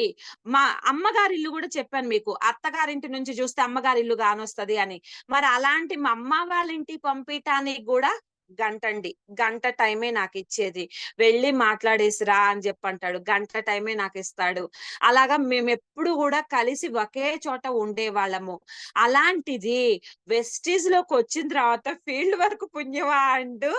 మా అమ్మగారిల్లు గూడా చెప్పాను మీకు. అత్తగారింటి నుంచి చూస్తే అమ్మగారిల్లు గానొస్తది అని. మరి అలాంటి మా అమ్మ వాళ్ళ ఇంటికి పంపియటానికి గూడా గంటండి. గంట టైమే నాకిచ్చేది. "వెళ్లి మాట్లాడేసి రా" అని జెప్పంటాడు. గంట టైమే నాకిస్తాడు. అలాగా మేమెప్పుడు గూడా కలిసి ఒకే చోట ఉండేవాళ్ళము. అలాంటిది వెస్టీజ్‌లోకొచ్చిన తర్వాత ఫీల్డ్ వర్క్ పుణ్యమా అంటూ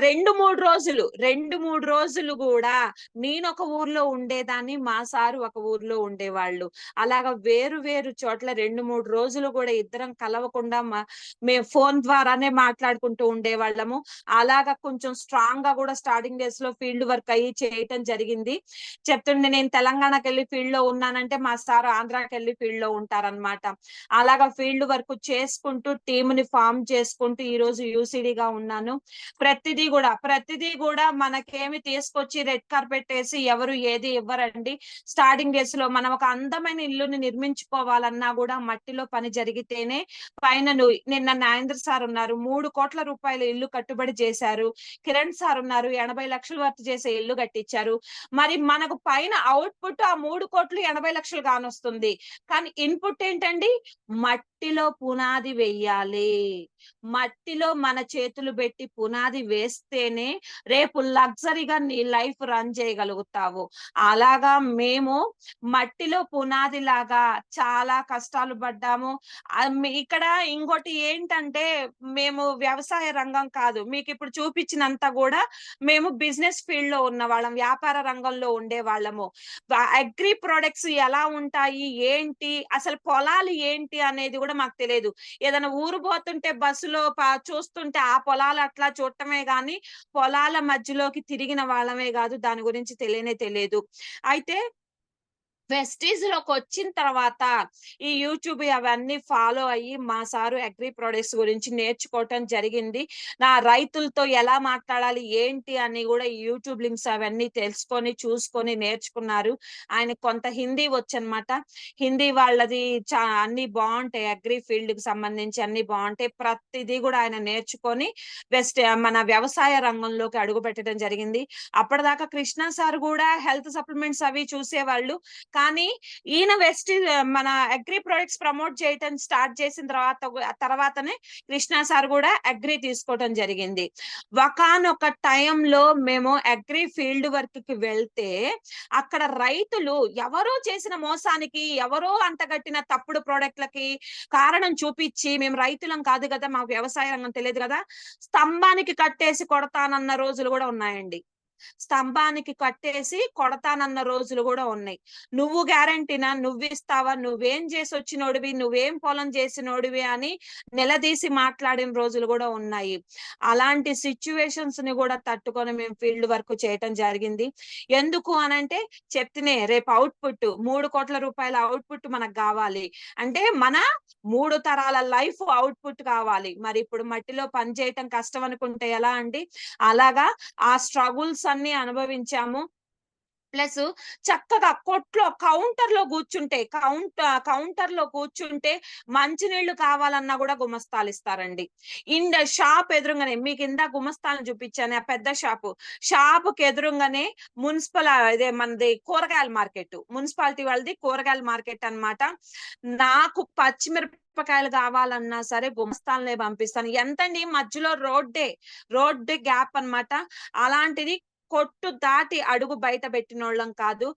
2, 3 రోజులు, 2, 3 రోజులు గూడా నేనొక ఊర్లో ఉండేదాన్ని. మా సారు ఒక ఊర్లో ఉండేవాళ్ళు. అలాగా వేరు వేరు చోట్ల 2, 3 రోజులు గూడా ఇద్దరం కలవకుండా మేము ఫోను ద్వారానే మాట్లాడుకుంటూ ఉండేవాళ్ళము. అలాగా కొంచెం స్ట్రాంగ్‌గా గూడా స్టార్టింగ్ డేస్‌లో ఫీల్డ్ వర్క్ అయ్యి చేయటం జరిగింది. చెప్తుండే నేను తెలంగాణకెళ్ళి ఫీల్డ్‌లో ఉన్నానంటే, మా సారు ఆంధ్రాకెళ్ళి ఫీల్డ్‌లో ఉంటారనమాట. అలాగా ఫీల్డ్ వర్క్ చేసుకుంటూ టీమ్‌ని ఫార్మ్ చేసుకుంటూ ఈరోజు యూసీడీగా ఉన్నాను. ప్రతిదీ గూడా మనకేమి తీసుకొచ్చి రెడ్ కార్పెట్ ఏసి ఎవరు ఏది ఇవ్వరండి. స్టార్టింగ్ డేస్‌లో మనం ఒక అందమైన ఇల్లుని నిర్మించుకోవాలన్నా గూడా మట్టిలో పని జరిగితేనే పైన నిన్న నాగేంద్ర సార్ ఉన్నారు. ₹3,00,00,000 ఇల్లు కట్టుబడి చేశారు. కిరణ్ సార్ ఉన్నారు. 80,00,000 వర్త్ చేసే ఇల్లు కట్టించారు. మరి మనకు పైన ఔట్‌పుట్ ఆ 3,00,00,000 80,00,000 కానొస్తుంది. కానీ ఇన్‌పుట్ ఏంటండి? మట్టిలో పునాది వెయ్యాలి. మట్టిలో మన చేతులు బెట్టి పునాది వేస్తేనే రేపు లగ్జరీగా నీ లైఫ్ రన్ చేయగలుగుతావు. అలాగా మేము మట్టిలో పునాదిలాగా చాలా కష్టాలు పడ్డాము. ఇక్కడ ఇంకోటి ఏంటంటే మేము వ్యవసాయ రంగం కాదు. మీకిప్పుడు చూపించినంత గూడా మేము బిజినెస్ ఫీల్డ్‌లో ఉన్నవాళ్ళం. వ్యాపార రంగంలో ఉండేవాళ్ళము. అగ్రి ప్రొడక్ట్స్ ఎలా ఉంటాయి? ఏంటి? అసలు పొలాలు ఏంటి అనేది గూడా మాకు తెలీదు. ఏదైనా ఊరు పోతుంటే బస్సులో చూస్తుంటే ఆ పొలాలు అట్లా చూడటమే గాని, పొలాల మధ్యలోకి తిరిగిన వాళ్ళమే గాదు. దాని గురించి తెలియనే తెలియదు. అయితే వెస్టీజ్‌లోకొచ్చిన తర్వాత ఈ యూట్యూబ్ అవన్నీ ఫాలో అయ్యి మా సారు అగ్రి ప్రొడక్ట్స్ గురించి నేర్చుకోవటం జరిగింది. రైతులతో ఎలా మాట్లాడాలి, ఏంటి అని గూడా ఈ యూట్యూబ్ లింక్స్ అవన్నీ తెలుసుకొని, చూసుకొని నేర్చుకున్నారు. ఆయనకు కొంత హిందీ వచ్చనమాట. హిందీ వాళ్ళది అన్నీ బావుంటాయి. అగ్రి ఫీల్డ్‌కి సంబంధించి అన్నీ బావుంటాయి. ప్రతిదీ గూడా ఆయన నేర్చుకొని మన వ్యవసాయ రంగంలోకి అడుగుపెట్టడం జరిగింది. అప్పటిదాకా కృష్ణ సార్ గూడా హెల్త్ సప్లిమెంట్స్ అవి చూసేవాళ్ళు. కానీ ఈయన మన అగ్రి ప్రొడక్ట్స్ ప్రమోట్ చేయటం స్టార్ట్ చేసిన తర్వాతనే కృష్ణ సార్ కూడా అగ్రి తీసుకోవటం జరిగింది. ఒకానొక టైంలో మేము అగ్రి ఫీల్డ్ వర్క్ కి వెళ్తే అక్కడ రైతులు ఎవరో చేసిన మోసానికి, ఎవరో అంటగట్టిన తప్పుడు ప్రోడక్ట్లకి కారణం చూపించి, మేము రైతులం కాదు కదా, మాకు వ్యవసాయ రంగం తెలియదు కదా, స్తంభానికి కట్టేసి కొడతానన్న రోజులు కూడా ఉన్నాయండి. స్తంభానికి కట్టేసి కొడతానన్న రోజులు కూడా ఉన్నాయి. నువ్వు గ్యారంటీనా, నువ్విస్తావా, నువ్వేం చేసి వచ్చినోడివి, నువ్వేం పొలం చేసినోడివి అని నిలదీసి మాట్లాడిన రోజులు కూడా ఉన్నాయి. అలాంటి సిచ్యువేషన్స్ ని కూడా తట్టుకొని మేము ఫీల్డ్ వర్క్ చేయటం జరిగింది. ఎందుకు అనంటే చెప్తేనే రేపు అవుట్పుట్ 3 కోట్ల రూపాయల అవుట్పుట్ మనకు కావాలి అంటే మన 3 తరాల లైఫ్ అవుట్పుట్ కావాలి. మరి ఇప్పుడు మట్టిలో పని చేయటం కష్టం అనుకుంటే ఎలా అండి? అలాగా ఆ స్ట్రగుల్స్ అన్ని అనుభవించాము. ప్లస్ చక్కగా కొట్లో కౌంటర్ లో కూర్చుంటే మంచినీళ్లు కావాలన్నా కూడా గుమస్తాలు ఇస్తారండి. షాప్ ఎదురుగానే మీకు ఇందా గుమస్తాలను చూపించాను, ఆ పెద్ద షాపుకి ఎదురుగానే ఇదే మనది కూరగాయల మార్కెట్, మున్సిపాలిటీ వాళ్ళది కూరగాయల మార్కెట్ అన్నమాట. నాకు పచ్చిమిరపకాయలు కావాలన్నా సరే గుమస్తాలనే పంపిస్తాను. ఎంతండి, మధ్యలో రోడ్డే గ్యాప్ అన్నమాట. అలాంటిది కొట్టు దాటి అడుగు బయట పెట్టినోళ్ళం కాదు.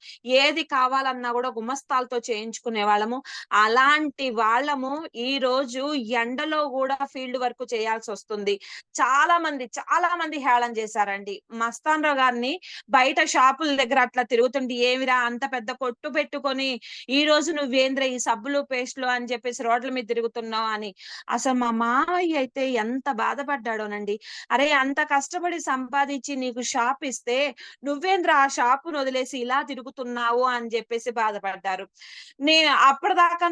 ఏది కావాలన్నా కూడా గుమస్తాలతో చేయించుకునే వాళ్ళము. అలాంటి వాళ్ళము ఈ రోజు ఎండలో కూడా ఫీల్డ్ వర్క్ చేయాల్సి వస్తుంది. చాలా మంది హేళన చేశారండి. మస్తాన్ రావు గారిని బయట షాపుల దగ్గర అట్లా తిరుగుతుంటే, ఏమిరా అంత పెద్ద కొట్టు పెట్టుకొని ఈ రోజు నువ్వేంద్ర ఈ సబ్బులు పేస్టులు అని చెప్పేసి రోడ్ల మీద తిరుగుతున్నావు అని. అసలు మా మావయ్య అయితే ఎంత బాధపడ్డాడోనండి. అరే అంత కష్టపడి సంపాదించి నీకు షాప్ ఇస్తే నువ్వేంద్ర ఆ షాపును వదిలేసి ఇలా తిరుగుతున్నావు అని చెప్పేసి బాధపడ్డారు. అప్పటిదాకా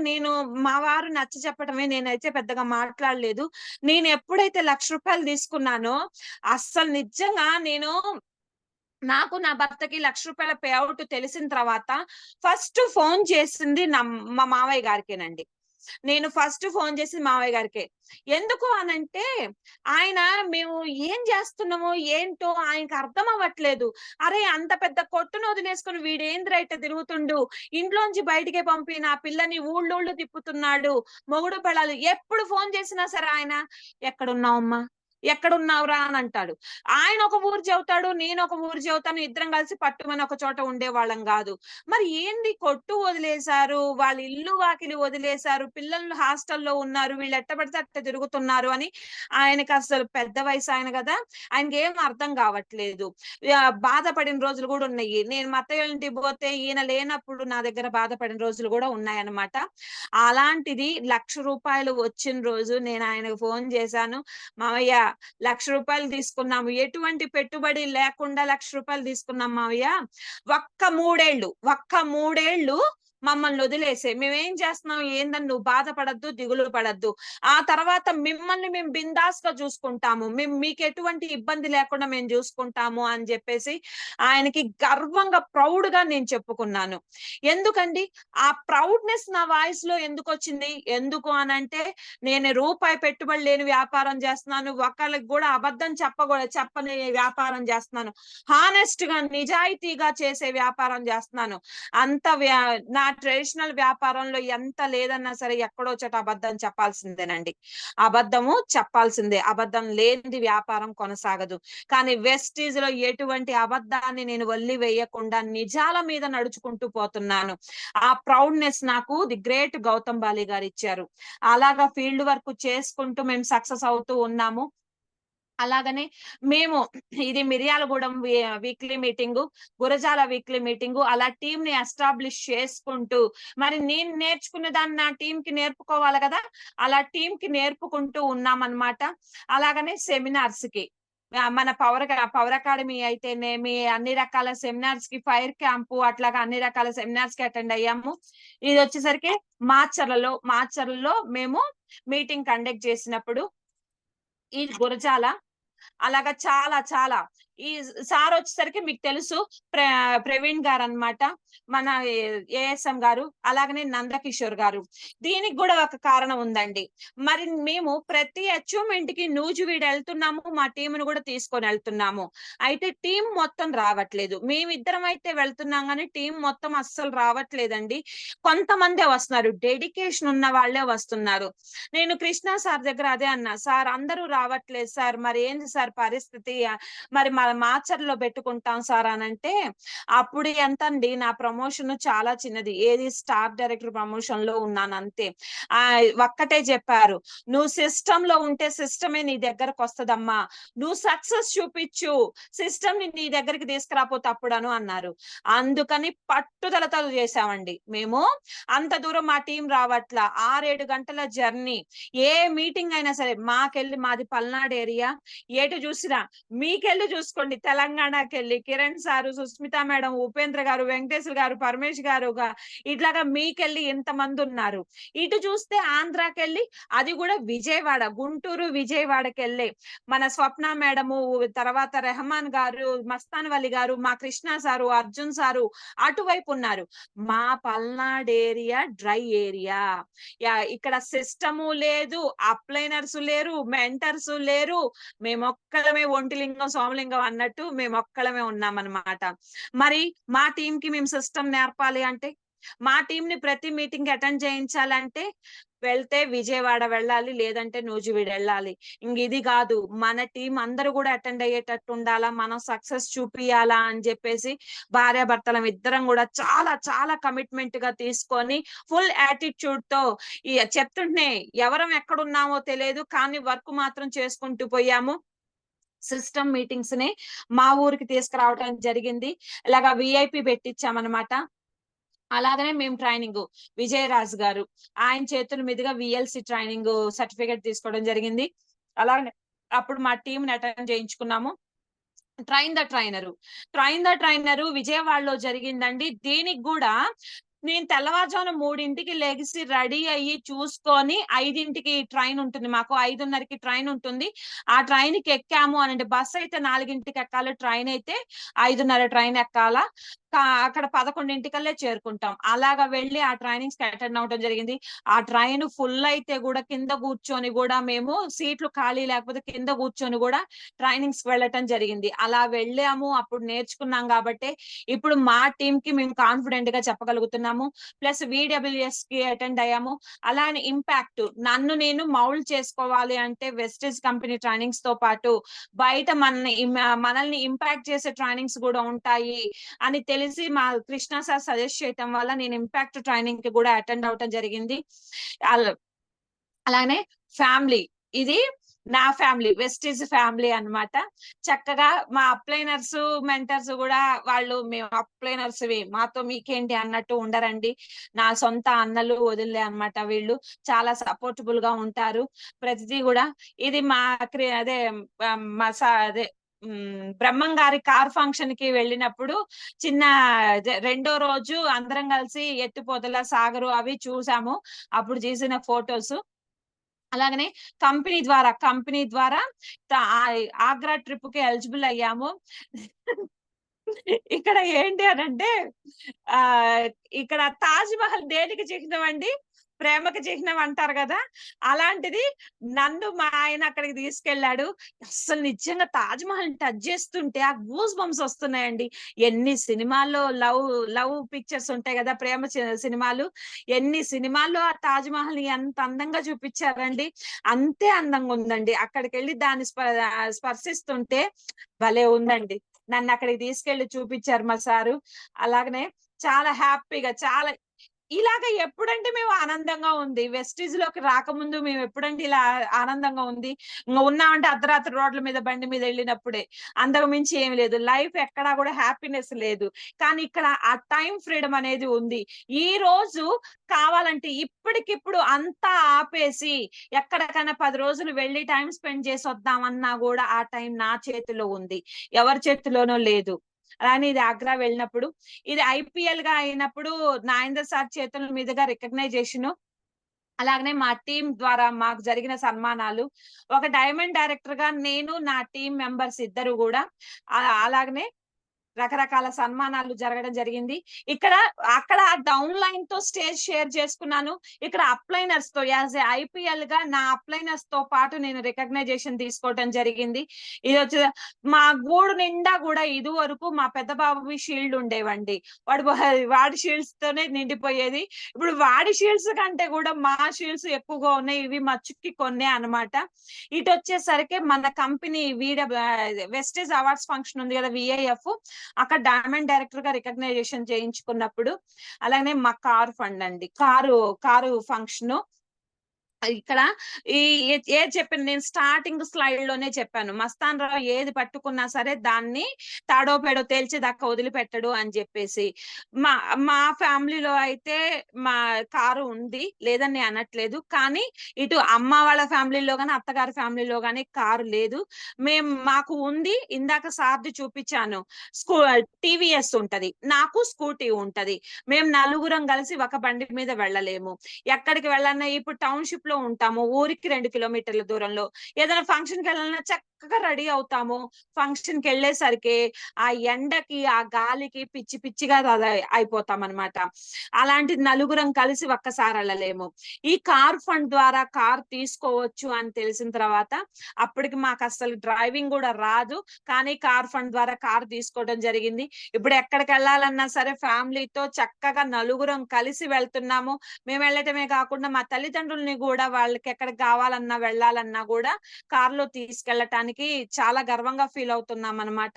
మా వారు నచ్చ చెప్పటమే, నేనైతే పెద్దగా మాట్లాడలేదు. నేను ఎప్పుడైతే ₹1,00,000 తీసుకున్నానో అస్సలు నిజంగా నాకు నా భర్తకి ₹1,00,000 పే అవుట్ తెలిసిన తర్వాత ఫస్ట్ ఫోన్ చేసింది మా మావయ్య గారికేనండి. నేను ఫస్ట్ ఫోన్ చేసి మావయ్య గారికే. ఎందుకు అనంటే ఆయన మేము ఏం చేస్తున్నామో ఏంటో ఆయనకు అర్థం అవ్వట్లేదు. అరే అంత పెద్ద కొట్టును వదిలేసుకొని వీడేంద్ర ఇట్ట తిరుగుతుండు, ఇంట్లోంచి బయటికే పంపి నా పిల్లని ఊళ్ళూళ్ళు తిప్పుతున్నాడు, మొగుడు పెళ్ళాలు. ఎప్పుడు ఫోన్ చేసినా సరే ఆయన ఎక్కడున్నావమ్మా, ఎక్కడున్నావురా అని అంటాడు. ఆయన ఒక ఊరు చెబుతాడు, నేను ఒక ఊరు చెబుతాను, ఇద్దరం కలిసి పట్టుమని ఒక చోట ఉండేవాళ్ళం కాదు. మరి ఏంది కొట్టు వదిలేశారు, వాళ్ళ ఇల్లు వాకిలి వదిలేశారు, పిల్లలు హాస్టల్లో ఉన్నారు, వీళ్ళు ఎట్టబడితే అట్ట తిరుగుతున్నారు అని ఆయనకి అసలు పెద్ద వయసు ఆయన కదా, ఆయనకి ఏం అర్థం కావట్లేదు. బాధపడిన రోజులు కూడా ఉన్నాయి. నేను మా అత్తయ్య ఇంటికి పోతే ఈయన లేనప్పుడు నా దగ్గర బాధపడిన రోజులు కూడా ఉన్నాయన్నమాట. అలాంటిది ₹1,00,000 వచ్చిన రోజు నేను ఆయనకు ఫోన్ చేశాను. మావయ్య ₹1,00,000 తీసుకున్నాము, ఎటువంటి పెట్టుబడి లేకుండా ₹1,00,000 తీసుకున్నాం మావయ్య. ఒక్క మూడేళ్లు మమ్మల్ని వదిలేసే, మేమేం చేస్తున్నాం ఏందని నువ్వు బాధపడద్దు, దిగులు పడద్దు. ఆ తర్వాత మిమ్మల్ని మేము బిందాస్ గా చూసుకుంటాము, మీకు ఎటువంటి ఇబ్బంది లేకుండా మేము చూసుకుంటాము అని చెప్పేసి ఆయనకి గర్వంగా ప్రౌడ్ గా నేను చెప్పుకున్నాను. ఎందుకండి ఆ ప్రౌడ్నెస్ నా వాయిస్ లో ఎందుకు వచ్చింది? ఎందుకు అనంటే నేను రూపాయి పెట్టుబడి లేని వ్యాపారం చేస్తున్నాను, ఒకళ్ళకి కూడా అబద్ధం చెప్పని వ్యాపారం చేస్తున్నాను, హానెస్ట్ గా నిజాయితీగా చేసే వ్యాపారం చేస్తున్నాను. నా ట్రెడిషనల్ వ్యాపారంలో ఎంత లేదన్నా సరే ఎక్కడో చోట అబద్ధం చెప్పాల్సిందేనండి. అబద్ధము చెప్పాల్సిందే, అబద్ధం లేనిది వ్యాపారం కొనసాగదు. కానీ వెస్టీజ్ లో ఎటువంటి అబద్ధాన్ని నేను వల్లి వేయకుండా నిజాల మీద నడుచుకుంటూ పోతున్నాను. ఆ ప్రౌడ్నెస్ నాకు ది గ్రేట్ గౌతమ్ బాలి గారు ఇచ్చారు. అలాగా ఫీల్డ్ వర్క్ చేసుకుంటూ మేము సక్సెస్ అవుతూ ఉన్నాము. అలాగనే మేము ఇది Miryalaguda weekly meeting, Gurazala weekly meeting, అలా టీమ్ ని ఎస్టాబ్లిష్ చేసుకుంటూ, మరి నేను నేర్చుకున్న దాన్ని నా టీం కి నేర్పుకోవాలి కదా, అలా టీం కి నేర్పుకుంటూ ఉన్నామన్నమాట. అలాగనే సెమినార్స్ కి మన పవర్ అకాడమీ అయితేనేమి అన్ని రకాల సెమినార్స్ కి, ఫైర్ క్యాంపు అట్లాగా అన్ని రకాల సెమినార్స్ కి అటెండ్ అయ్యాము. ఇది వచ్చేసరికి మార్చర్లలో మేము మీటింగ్ కండక్ట్ చేసినప్పుడు ఈ గురజాల అలాగా చాలా ఈ సార్ వచ్చేసరికి మీకు తెలుసు ప్రవీణ్ గారన్నమాట. మన ఏఎస్ఎం గారు, అలాగనే నందకిషోర్ గారు. దీనికి గూడా ఒక కారణం ఉందండి. మరి మేము ప్రతి అచీవ్‌మెంట్‌కి నూజివీడు ఎళ్తున్నాము. మా టీమ్‌ని గూడా తీసుకొనెళ్తున్నాము. అయితే టీమ్ మొత్తం రావట్లేదు. మేమిద్దరం అయితే వెళ్తున్నాం గానీ, టీమ్ మొత్తం అస్సలు రావట్లేదండి. కొంతమందే వస్తున్నారు. డెడికేషన్ ఉన్న వాళ్ళే వస్తున్నారు. నేను కృష్ణ సార్ దగ్గర అదే అన్నా. సార్ అందరూ రావట్లేదు సార్. మరి ఏంది సార్ పరిస్థితి? మరి మాచర్‌లో పెట్టుకుంటాం సార్ అనంటే, అప్పుడు ఎంతండి నా ప్రమోషన్ చాలా చిన్నది. ఏది స్టార్ డైరెక్టర్ ప్రమోషన్‌లో ఉన్నానంతే. ఒక్కటే చెప్పారు. "నువ్వు సిస్టమ్‌లో ఉంటే సిస్టమే నీ దగ్గరకొస్తదమ్మా. నువ్వు సక్సెస్ చూపిచ్చు. సిస్టమ్‌ని నీ దగ్గరికి తీసుకురాపోతే అప్పుడను" అన్నారు. అందుకని పట్టుదలతో చేశామండి. మేము అంత దూరం మా టీమ్ రావట్లా. 6, 7 గంటల జర్నీ. ఏ మీటింగ్ అయినా సరే మాది పల్నాడు ఏరియా. ఎటు చూసినా మీకెళ్ళి చూసుకోండి తెలంగాణకెళ్ళి కిరణ్ సారు, సుస్మిత మేడం, ఉపేంద్ర గారు, వెంకటేశ్వర గారు, పరమేష్ గారు ఇట్లాగా మీకెళ్ళి ఇంతమందున్నారు. ఇటు చూస్తే ఆంధ్రాకెళ్ళి అది కూడా విజయవాడ, గుంటూరు, విజయవాడకెళ్ళి మన స్వప్న మేడము, తర్వాత రెహమాన్ గారు, మస్తాన్ వలి గారు, మా కృష్ణ సారు, అర్జున్ సారు అటువైపు ఉన్నారు. మా పల్నాడు ఏరియా డ్రై ఏరియా. ఇక్కడ సిస్టము లేదు, అప్లైనర్స్ లేరు, మెంటర్స్ లేరు. మేమొక్కలమే ఒంటిలింగం, సోమలింగం అన్నట్టు మేమొక్కలమే ఉన్నామన్నమాట. మరి మా టీమ్‌కి మేము సిస్టమ్ నేర్పాలి అంటే, మా టీమ్‌ని ప్రతి మీటింగ్‌కి అటెండ్ చేయించాలంటే, వెళ్తే విజయవాడ వెళ్ళాలి, లేదంటే నూజివీడెళ్ళాలి. ఇది గాదు. మన టీమ్ అందరూ గూడా అటెండ్ అయ్యేటట్టు ఉండాలా, మనం సక్సెస్ చూపియాలా అని జెప్పేసి భార్యాభర్తలం ఇద్దరం గూడా చాలా చాలా కమిట్మెంట్‌గా తీసుకొని ఫుల్ యాటిట్యూడ్‌తో చెప్తుంటేనే ఎవరం ఎక్కడున్నామో తెలియదు. కానీ వర్క్ మాత్రం చేసుకుంటూ పోయాము. సిస్టమ్ మీటింగ్స్‌ని మా ఊరికి తీసుకురావడం జరిగింది. ఇలాగ వీఐపీ పెట్టించామన్నమాట. అలాగనే మేము ట్రైనింగు విజయరాజు గారు. ఆయన చేతుల మీదుగా వీఎల్‌సి ట్రైనింగు సర్టిఫికేట్ తీసుకోవడం జరిగింది. అలాగనే అప్పుడు మా టీమ్‌ని అటెండ్ చేయించుకున్నాము. ట్రైన్ ద ట్రైనరు విజయవాడలో జరిగిందండి. దీనికి గూడా నేను తెల్లవారుజామున 3కి లెగిసి రెడీ అయ్యి చూసుకొని 5కి ట్రైన్ ఉంటుంది మాకు. 5:30కి ట్రైన్ ఉంటుంది. ఆ ట్రైన్‌కి ఎక్కాము అనంటే బస్సయితే 4కి ఎక్కాలి. ట్రైన్ అయితే 5:30 ట్రైన్ ఎక్కాలా. అక్కడ 11కల్లా చేరుకుంటాం. అలాగా వెళ్లి ఆ ట్రైనింగ్స్‌కి అటెండ్ అవ్వడం జరిగింది. ఆ ట్రైన్ ఫుల్ అయితే గూడా కింద కూర్చొని గూడా మేము సీట్లు ఖాళీ లేకపోతే కింద కూర్చొని గూడా ట్రైనింగ్స్‌కి వెళ్ళటం జరిగింది. అలా వెళ్ళాము. అప్పుడు నేర్చుకున్నాం గాబట్టే ఇప్పుడు మా టీమ్‌కి మేము కాన్ఫిడెంట్‌గా చెప్పగలుగుతున్నాము. ప్లస్ వీడబ్ల్యూఎస్‌కి అటెండ్ అయ్యాము. అలానే ఇంపాక్ట్ నన్ను నేను మౌల్డ్ చేసుకోవాలి అంటే వెస్టేజ్ కంపెనీ ట్రైనింగ్స్‌తో పాటు బయట మనల్ని ఇంపాక్ట్ చేసే ట్రైనింగ్స్ గూడా ఉంటాయి అని తెలిసి మా కృష్ణ సార్ సజెస్ట్ చేయటం వల్ల నేను ఇంపాక్ట్ ట్రైనింగ్‌కి గూడా అటెండ్ అవ్వటం జరిగింది. అల్ అలానే ఫ్యామిలీ. ఇది నా ఫ్యామిలీ. వెస్టీజ్ ఫ్యామిలీ అన్నమాట. చక్కగా మా అప్లైనర్స్, మెంటర్స్ గూడా వాళ్ళు మేము అప్లైనర్స్‌వి మాతో మీకేంటి అన్నట్టు ఉండరండి. నా సొంత అన్నలు, వదినలే అన్నమాట వీళ్ళు. చాలా సపోర్టబుల్‌గా ఉంటారు. ప్రతిదీ గూడా ఇది మా అదే మా అదే బ్రహ్మం గారి కార్ ఫంక్షన్‌కి వెళ్ళినప్పుడు చిన్న రెండో రోజు అందరం కలిసి ఎత్తిపోతల సాగరు అవి చూసాము. అప్పుడు తీసిన ఫోటోసు. అలాగనే కంపెనీ ద్వారా ఆగ్రా ట్రిప్‌కి ఎలిజిబుల్ అయ్యాము. ఇక్కడ ఏంటి అనంటే ఆహ్, ఇక్కడ తాజ్ మహల్ దేనికి చిహ్నం అండి? ప్రేమకి చిహ్నం అంటారు గదా! అలాంటిది నన్ను మా ఆయన అక్కడికి తీసుకెళ్ళాడు. అస్సలు నిజంగా తాజ్ మహల్‌ని టచ్ చేస్తుంటే ఆ గూస్ బంప్స్ వస్తున్నాయండి. ఎన్ని సినిమాల్లో లవ్ పిక్చర్స్ ఉంటాయి గదా! ప్రేమ సినిమాలు. ఎన్ని సినిమాల్లో ఆ తాజ్ మహల్‌ని ఎంత అందంగా చూపిచ్చారండి. అంతే అందంగా ఉందండి. అక్కడికెళ్ళి దాన్ని స్పర్శిస్తుంటే భలే ఉందండి. నన్నక్కడికి తీసుకెళ్ళి చూపిచ్చారు మా సారు. అలాగనే చాలా హ్యాపీగా ఇలాగ ఎప్పుడంటే మేము ఆనందంగా ఉంది. వెస్టీజ్‌లోకి రాకముందు మేమెప్పుడండి ఇలా ఆనందంగా ఉంది. ఉన్నామంటే అర్ధరాత్రి రోడ్ల మీద బండి మీద ఎళ్ళినప్పుడే. అంతకు మించి ఏమి లేదు. లైఫ్ ఎక్కడా గూడా హ్యాపీనెస్ లేదు. కానీ ఇక్కడ ఆ టైమ్ ఫ్రీడమ్ అనేది ఉంది. ఈరోజు కావాలంటే ఇప్పటికిప్పుడు అంతా ఆపేసి ఎక్కడికైనా 10 రోజులు వెళ్లి టైమ్ స్పెండ్ చేసొద్దామన్నా గూడా ఆ టైం నా చేతిలో ఉంది. ఎవరి చేతిలోనో లేదు. అలానే ఇది ఆగ్రా వెళ్ళినప్పుడు ఇది ఐపీఎల్‌గా అయినప్పుడు 'నాగేంద్ర సార్' చేతుల మీదుగా రికగ్నైజేషను. అలాగనే మా టీమ్ ద్వారా మాకు జరిగిన సన్మానాలు, ఒక డైమండ్ డైరెక్టర్‌గా నేను, నా టీమ్ మెంబర్స్ ఇద్దరు గూడా అలాగనే రకరకాల సన్మానాలు జరగడం జరిగింది. ఇక్కడ అక్కడ డౌన్ లైన్‌తో స్టేజ్ షేర్ చేసుకున్నాను. ఇక్కడ అప్‌లైనర్స్‌తో యాస్ ఎ ఐపీఎల్‌గా నా అప్‌లైనర్స్‌తో పాటు నేను రికగ్నైజేషన్ తీసుకోవటం జరిగింది. ఇదొచ్చి మా గూడు నిండా గూడా ఇదివరకు మా పెద్ద బాబువి షీల్డ్ ఉండేవండి. వాడి షీల్డ్స్‌తోనే నిండిపోయేది. ఇప్పుడు వాడి షీల్డ్స్ కంటే గూడా మా షీల్డ్స్ ఎక్కువగా ఉన్నాయి. ఇవి మా చుక్కి కొన్నే అన్నమాట. ఇటొచ్చేసరికి మన కంపెనీ వెస్టేజ్ అవార్డ్స్ ఫంక్షన్ ఉంది గదా! వీఐఎఫ్ అక్కడ డైమండ్ డైరెక్టర్ గా రికగ్నైజేషన్ చేయించుకున్నప్పుడు, అలానే మా కారు ఫండ్ అండి. కారు ఫంక్షన్ ఇక్కడ ఈ ఏది చెప్పాను నేను స్టార్టింగ్ స్లైడ్ లోనే చెప్పాను. మస్తాన్ రావు ఏది పట్టుకున్నా సరే దాన్ని తాడో పేడో తేల్చేదాకా వదిలిపెట్టడు అని చెప్పేసి. మా మా ఫ్యామిలీలో అయితే మా కారు ఉంది. లేదని అనట్లేదు. కానీ ఇటు అమ్మ వాళ్ళ ఫ్యామిలీలో గాని, అత్తగారి ఫ్యామిలీలో గాని కారు లేదు. మాకు ఉంది. ఇందాక సార్‌ది చూపించాను. స్కూ టీవీఎస్ ఉంటది. నాకు స్కూటీ ఉంటది. మేము నలుగురం కలిసి ఒక బండి మీద వెళ్ళలేము. ఎక్కడికి వెళ్ళాలన్నా ఇప్పుడు టౌన్‌షిప్‌లో ఉంటాము. ఊరికి 2 కిలోమీటర్ల దూరంలో. ఏదైనా ఫంక్షన్‌కెళ్ళాలన్నా చక్కగా రెడీ అవుతాము. ఫంక్షన్‌కెళ్ళేసరికి ఆ ఎండకి, ఆ గాలికి పిచ్చి పిచ్చిగా అయిపోతామనమాట. అలాంటిది నలుగురం కలిసి ఒక్కసారి ఎళ్ళలేము. ఈ కార్ ఫండ్ ద్వారా కార్ తీసుకోవచ్చు అని తెలిసిన తర్వాత అప్పటికి మాకసలు డ్రైవింగ్ గూడా రాదు. కానీ కార్ ఫండ్ ద్వారా కార్ తీసుకోవడం జరిగింది. ఇప్పుడు ఎక్కడికెళ్ళాలన్నా సరే ఫ్యామిలీతో చక్కగా నలుగురం కలిసి వెళ్తున్నాము. మేము వెళ్ళటమే కాకుండా మా తల్లిదండ్రుల్ని గూడా వాళ్ళకెక్కడికి కావాలన్నా, వెళ్ళాలన్నా గూడా కార్‌లో తీసుకెళ్ళటానికి చాలా గర్వంగా ఫీల్ అవుతున్నామనమాట.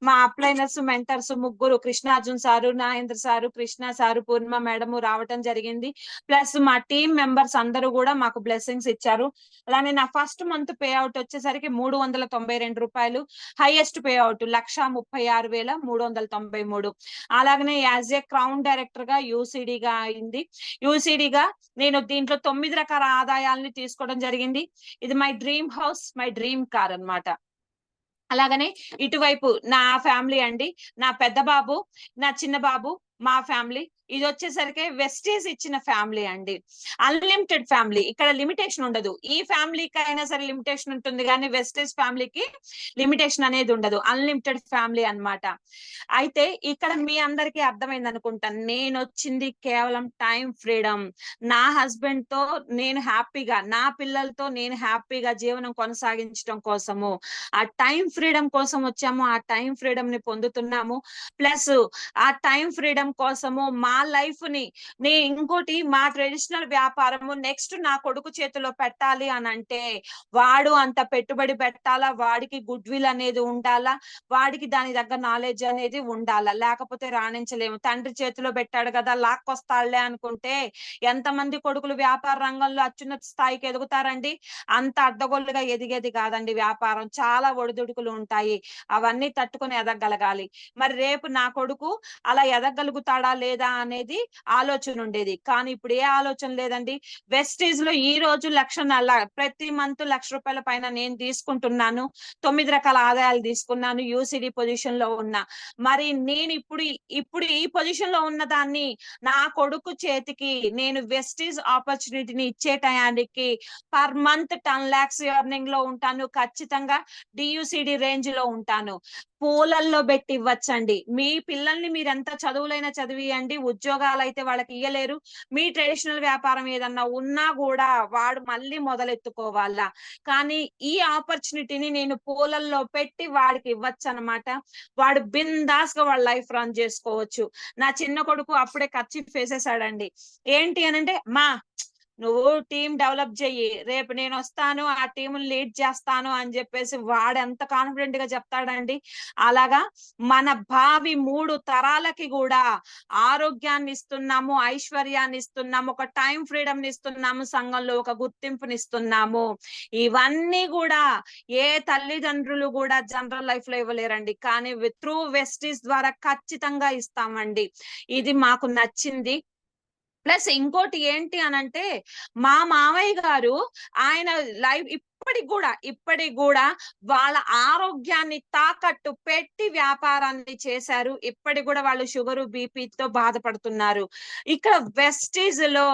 మా అప్లైనర్స్, మెంటర్స్ ముగ్గురు Krishnarjun sir, Nagendra sir, Krishna sir, Purnima madam రావటం జరిగింది. ప్లస్ మా టీమ్ మెంబర్స్ అందరూ గూడా మాకు బ్లెస్సింగ్స్ ఇచ్చారు. అలానే నా ఫస్ట్ మంత్ పే ఔట్ వచ్చేసరికి రూ. 392. Highest pay out 1,36,393. అలాగనే యాస్ ఎ క్రౌన్ డైరెక్టర్‌గా యూసీడీగా అయింది. యూసీడీగా నేను దీంట్లో 9 రకాల ఆదాయాల్ని తీసుకోవడం జరిగింది. ఇది my dream house, my dream car అన్నమాట. అలాగనే ఇటువైపు నా ఫ్యామిలీ అండి. నా పెద్ద బాబు, నా చిన్న బాబు, మా ఫ్యామిలీ. ఇదొచ్చేసరికి వెస్టీజ్ ఇచ్చిన ఫ్యామిలీ అండి. Unlimited family. ఇక్కడ లిమిటేషన్ ఉండదు. ఈ ఫ్యామిలీకైనా సరే లిమిటేషన్ ఉంటుంది గానీ, వెస్టీజ్ ఫ్యామిలీకి లిమిటేషన్ అనేది ఉండదు. అన్‌లిమిటెడ్ ఫ్యామిలీ అన్నమాట. అయితే ఇక్కడ మీ అందరికీ అర్థమైందనుకుంటాను. నేనొచ్చింది కేవలం టైమ్ ఫ్రీడమ్. నా హస్బెండ్‌తో నేను హ్యాపీగా, నా పిల్లలతో నేను హ్యాపీగా జీవనం కొనసాగించడం కోసము. ఆ టైమ్ ఫ్రీడమ్ కోసం వచ్చాము. ఆ టైమ్ ఫ్రీడమ్‌ని పొందుతున్నాము. ప్లస్ ఆ టైమ్ ఫ్రీడమ్ కోసము మా లైఫ్‌ని ఇంకోటి మా ట్రెడిషనల్ వ్యాపారము నెక్స్ట్ నా కొడుకు చేతిలో పెట్టాలి అనంటే, వాడు అంత పెట్టుబడి పెట్టాలా, వాడికి గుడ్ విల్ అనేది ఉండాలా, వాడికి దానికి తగ్గ నాలెడ్జ్ అనేది ఉండాలా. లేకపోతే రాణించలేము. తండ్రి చేతిలో పెట్టాడు కదా! లాక్కొస్తాడులే అనుకుంటే ఎంతమంది కొడుకులు వ్యాపార రంగంలో అత్యున్నత స్థాయికి ఎదుగుతారండి? అంత అడ్డగోలుగా ఎదిగేది కాదండి వ్యాపారం. చాలా ఒడిదుడుకులు ఉంటాయి. అవన్నీ తట్టుకొని ఎదగగలగాలి. మరి రేపు నా కొడుకు అలా ఎదగలుగుతాడా లేదా అనేది ఆలోచన ఉండేది. కానీ ఇప్పుడు ఏ ఆలోచన లేదండి. వెస్టీజ్‌లో ఈ రోజు ప్రతి మంత్ రూ. 1,00,000 పైన నేను తీసుకుంటున్నాను. 9 రకాల ఆదాయాలు తీసుకున్నాను. యూసీడీ పొజిషన్‌లో ఉన్నా. మరి నేను ఇప్పుడు ఈ పొజిషన్‌లో ఉన్నదాన్ని నా కొడుకు చేతికి నేను వెస్టీజ్ ఆపర్చునిటీని ఇచ్చే టయానికి పర్ మంత్ 10,00,000 ఎర్నింగ్ లో ఉంటాను. ఖచ్చితంగా డియూసీడీ రేంజ్ లో ఉంటాను. పూలల్లో పెట్టి ఇవ్వచ్చండి. మీ పిల్లల్ని మీరెంత చదువులైనా చదివియండి. ఉద్యోగాలైతే వాళ్ళకి ఇయ్యలేరు. మీ ట్రెడిషనల్ వ్యాపారం ఏదన్నా ఉన్నా గూడా వాడు మళ్ళీ మొదలెత్తుకోవాలా. కానీ ఈ ఆపర్చునిటీని నేను పూలల్లో పెట్టి వాడికి ఇవ్వచ్చనమాట. వాడు బిందాస్‌గా వాడు లైఫ్ రన్ జేసుకోవచ్చు. నా చిన్న కొడుకు అప్పుడే కర్చీఫ్ వేసేసాడండి. ఏంటి అనంటే, "అమ్మా నువ్వు టీమ్ డెవలప్ చెయ్యి. రేపు నేనొస్తాను. ఆ టీమ్‌ని లీడ్ చేస్తాను" అని జెప్పేసి వాడెంత కాన్ఫిడెంట్‌గా చెప్తాడండి. అలాగా మన భావి 3 తరాలకి గూడా ఆరోగ్యాన్నిస్తున్నాము, ఐశ్వర్యాన్నిస్తున్నాము, ఒక టైమ్ ఫ్రీడమ్‌నిస్తున్నాము, సంఘంలో ఒక గుర్తింపునిస్తున్నాము. ఇవన్నీ గూడా ఏ తల్లిదండ్రులు గూడా జనరల్ లైఫ్‌లో ఇవ్వలేరండి. కానీ త్రూ వెస్టీస్ ద్వారా ఖచ్చితంగా ఇస్తామండి. ఇది మాకు నచ్చింది. ప్లస్ ఇంకోటి ఏంటి అనంటే, మా మామయ్య గారు ఆయన ఇప్పటికి గూడా వాళ్ళ ఆరోగ్యాన్ని తాకట్టు పెట్టి వ్యాపారాన్ని చేశారు. ఇప్పటికి గూడా వాళ్ళు షుగరు, బీపీతో బాధపడుతున్నారు. ఇక్కడ వెస్టీజ్‌లో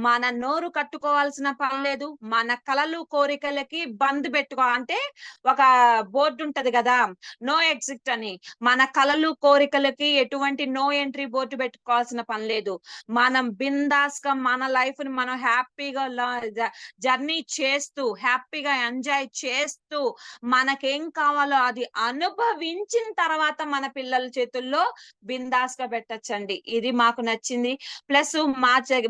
మన నోరు కట్టుకోవాల్సిన పని లేదు. మన కలలు, కోరికలకి బంద్ అంటే ఒక బోర్డ్ ఉంటది గదా! నో ఎగ్జిట్ అని. మన కలలు, కోరికలకి ఎటువంటి నో ఎంట్రీ బోర్డ్ పెట్టుకోవాల్సిన పని లేదు. మనం బిందాస్‌గా మన లైఫ్‌ని మనం హ్యాపీగా జర్నీ చేస్తూ, హ్యాపీగా ఎంజాయ్ చేస్తూ, మనకేం కావాలో అది అనుభవించిన తర్వాత మన పిల్లల చేతుల్లో బిందాస్‌గా పెట్టొచ్చండి. ఇది మాకు నచ్చింది. ప్లస్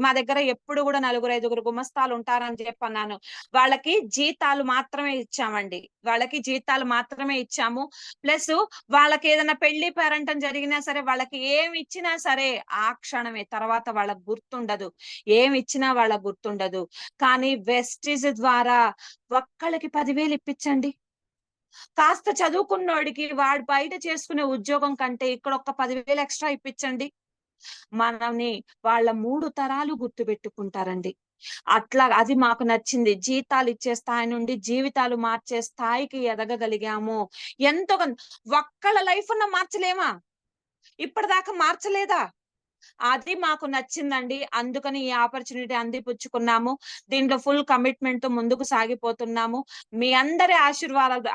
మా దగ్గర ఎప్పుడు గూడా నలుగురు, ఐదుగురు గుమస్తాలు ఉంటారని చెప్పన్నాను. వాళ్ళకి జీతాలు మాత్రమే ఇచ్చామండి. వాళ్ళకి జీతాలు మాత్రమే ఇచ్చాము. ప్లస్ వాళ్ళకేదైనా పెళ్లి, పేరంటం జరిగినా సరే వాళ్ళకి ఏమిచ్చినా సరే ఆ క్షణమే. తర్వాత వాళ్ళకి గుర్తుండదు. ఏమిచ్చినా వాళ్ళకి గుర్తుండదు. కానీ వెస్టీజ్ ద్వారా ఒక్కళ్ళకి 10,000 ఇప్పించండి. కాస్త చదువుకున్నోడికి వాడు బయట చేసుకునే ఉద్యోగం కంటే ఇక్కడ ఒక 10,000 ఎక్స్‌ట్రా ఇప్పించండి. మనని వాళ్ళ 3 తరాలు గుర్తుపెట్టుకుంటారండి. అట్లా అది మాకు నచ్చింది. జీతాలిచ్చే స్థాయి నుండి జీవితాలు మార్చే స్థాయికి ఎదగగలిగాము. ఎంతో కొంత ఒక్కళ్ళ లైఫన్నా మార్చలేమా? ఇప్పటిదాకా మార్చలేదా? అది మాకు నచ్చిందండి. అందుకని ఈ ఆపర్చునిటీ అందిపుచ్చుకున్నాము. దీంట్లో ఫుల్ కమిట్మెంట్‌తో ముందుకు సాగిపోతున్నాము. మీ అందరి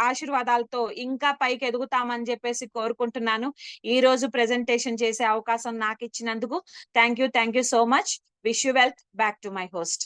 ఆశీర్వాదాలతో ఇంకా పైకి ఎదుగుతామని జెప్పేసి కోరుకుంటున్నాను. ఈరోజు ప్రెజెంటేషన్ చేసే అవకాశం నాకిచ్చినందుకు thank you so much. Wish you well. Back to my host.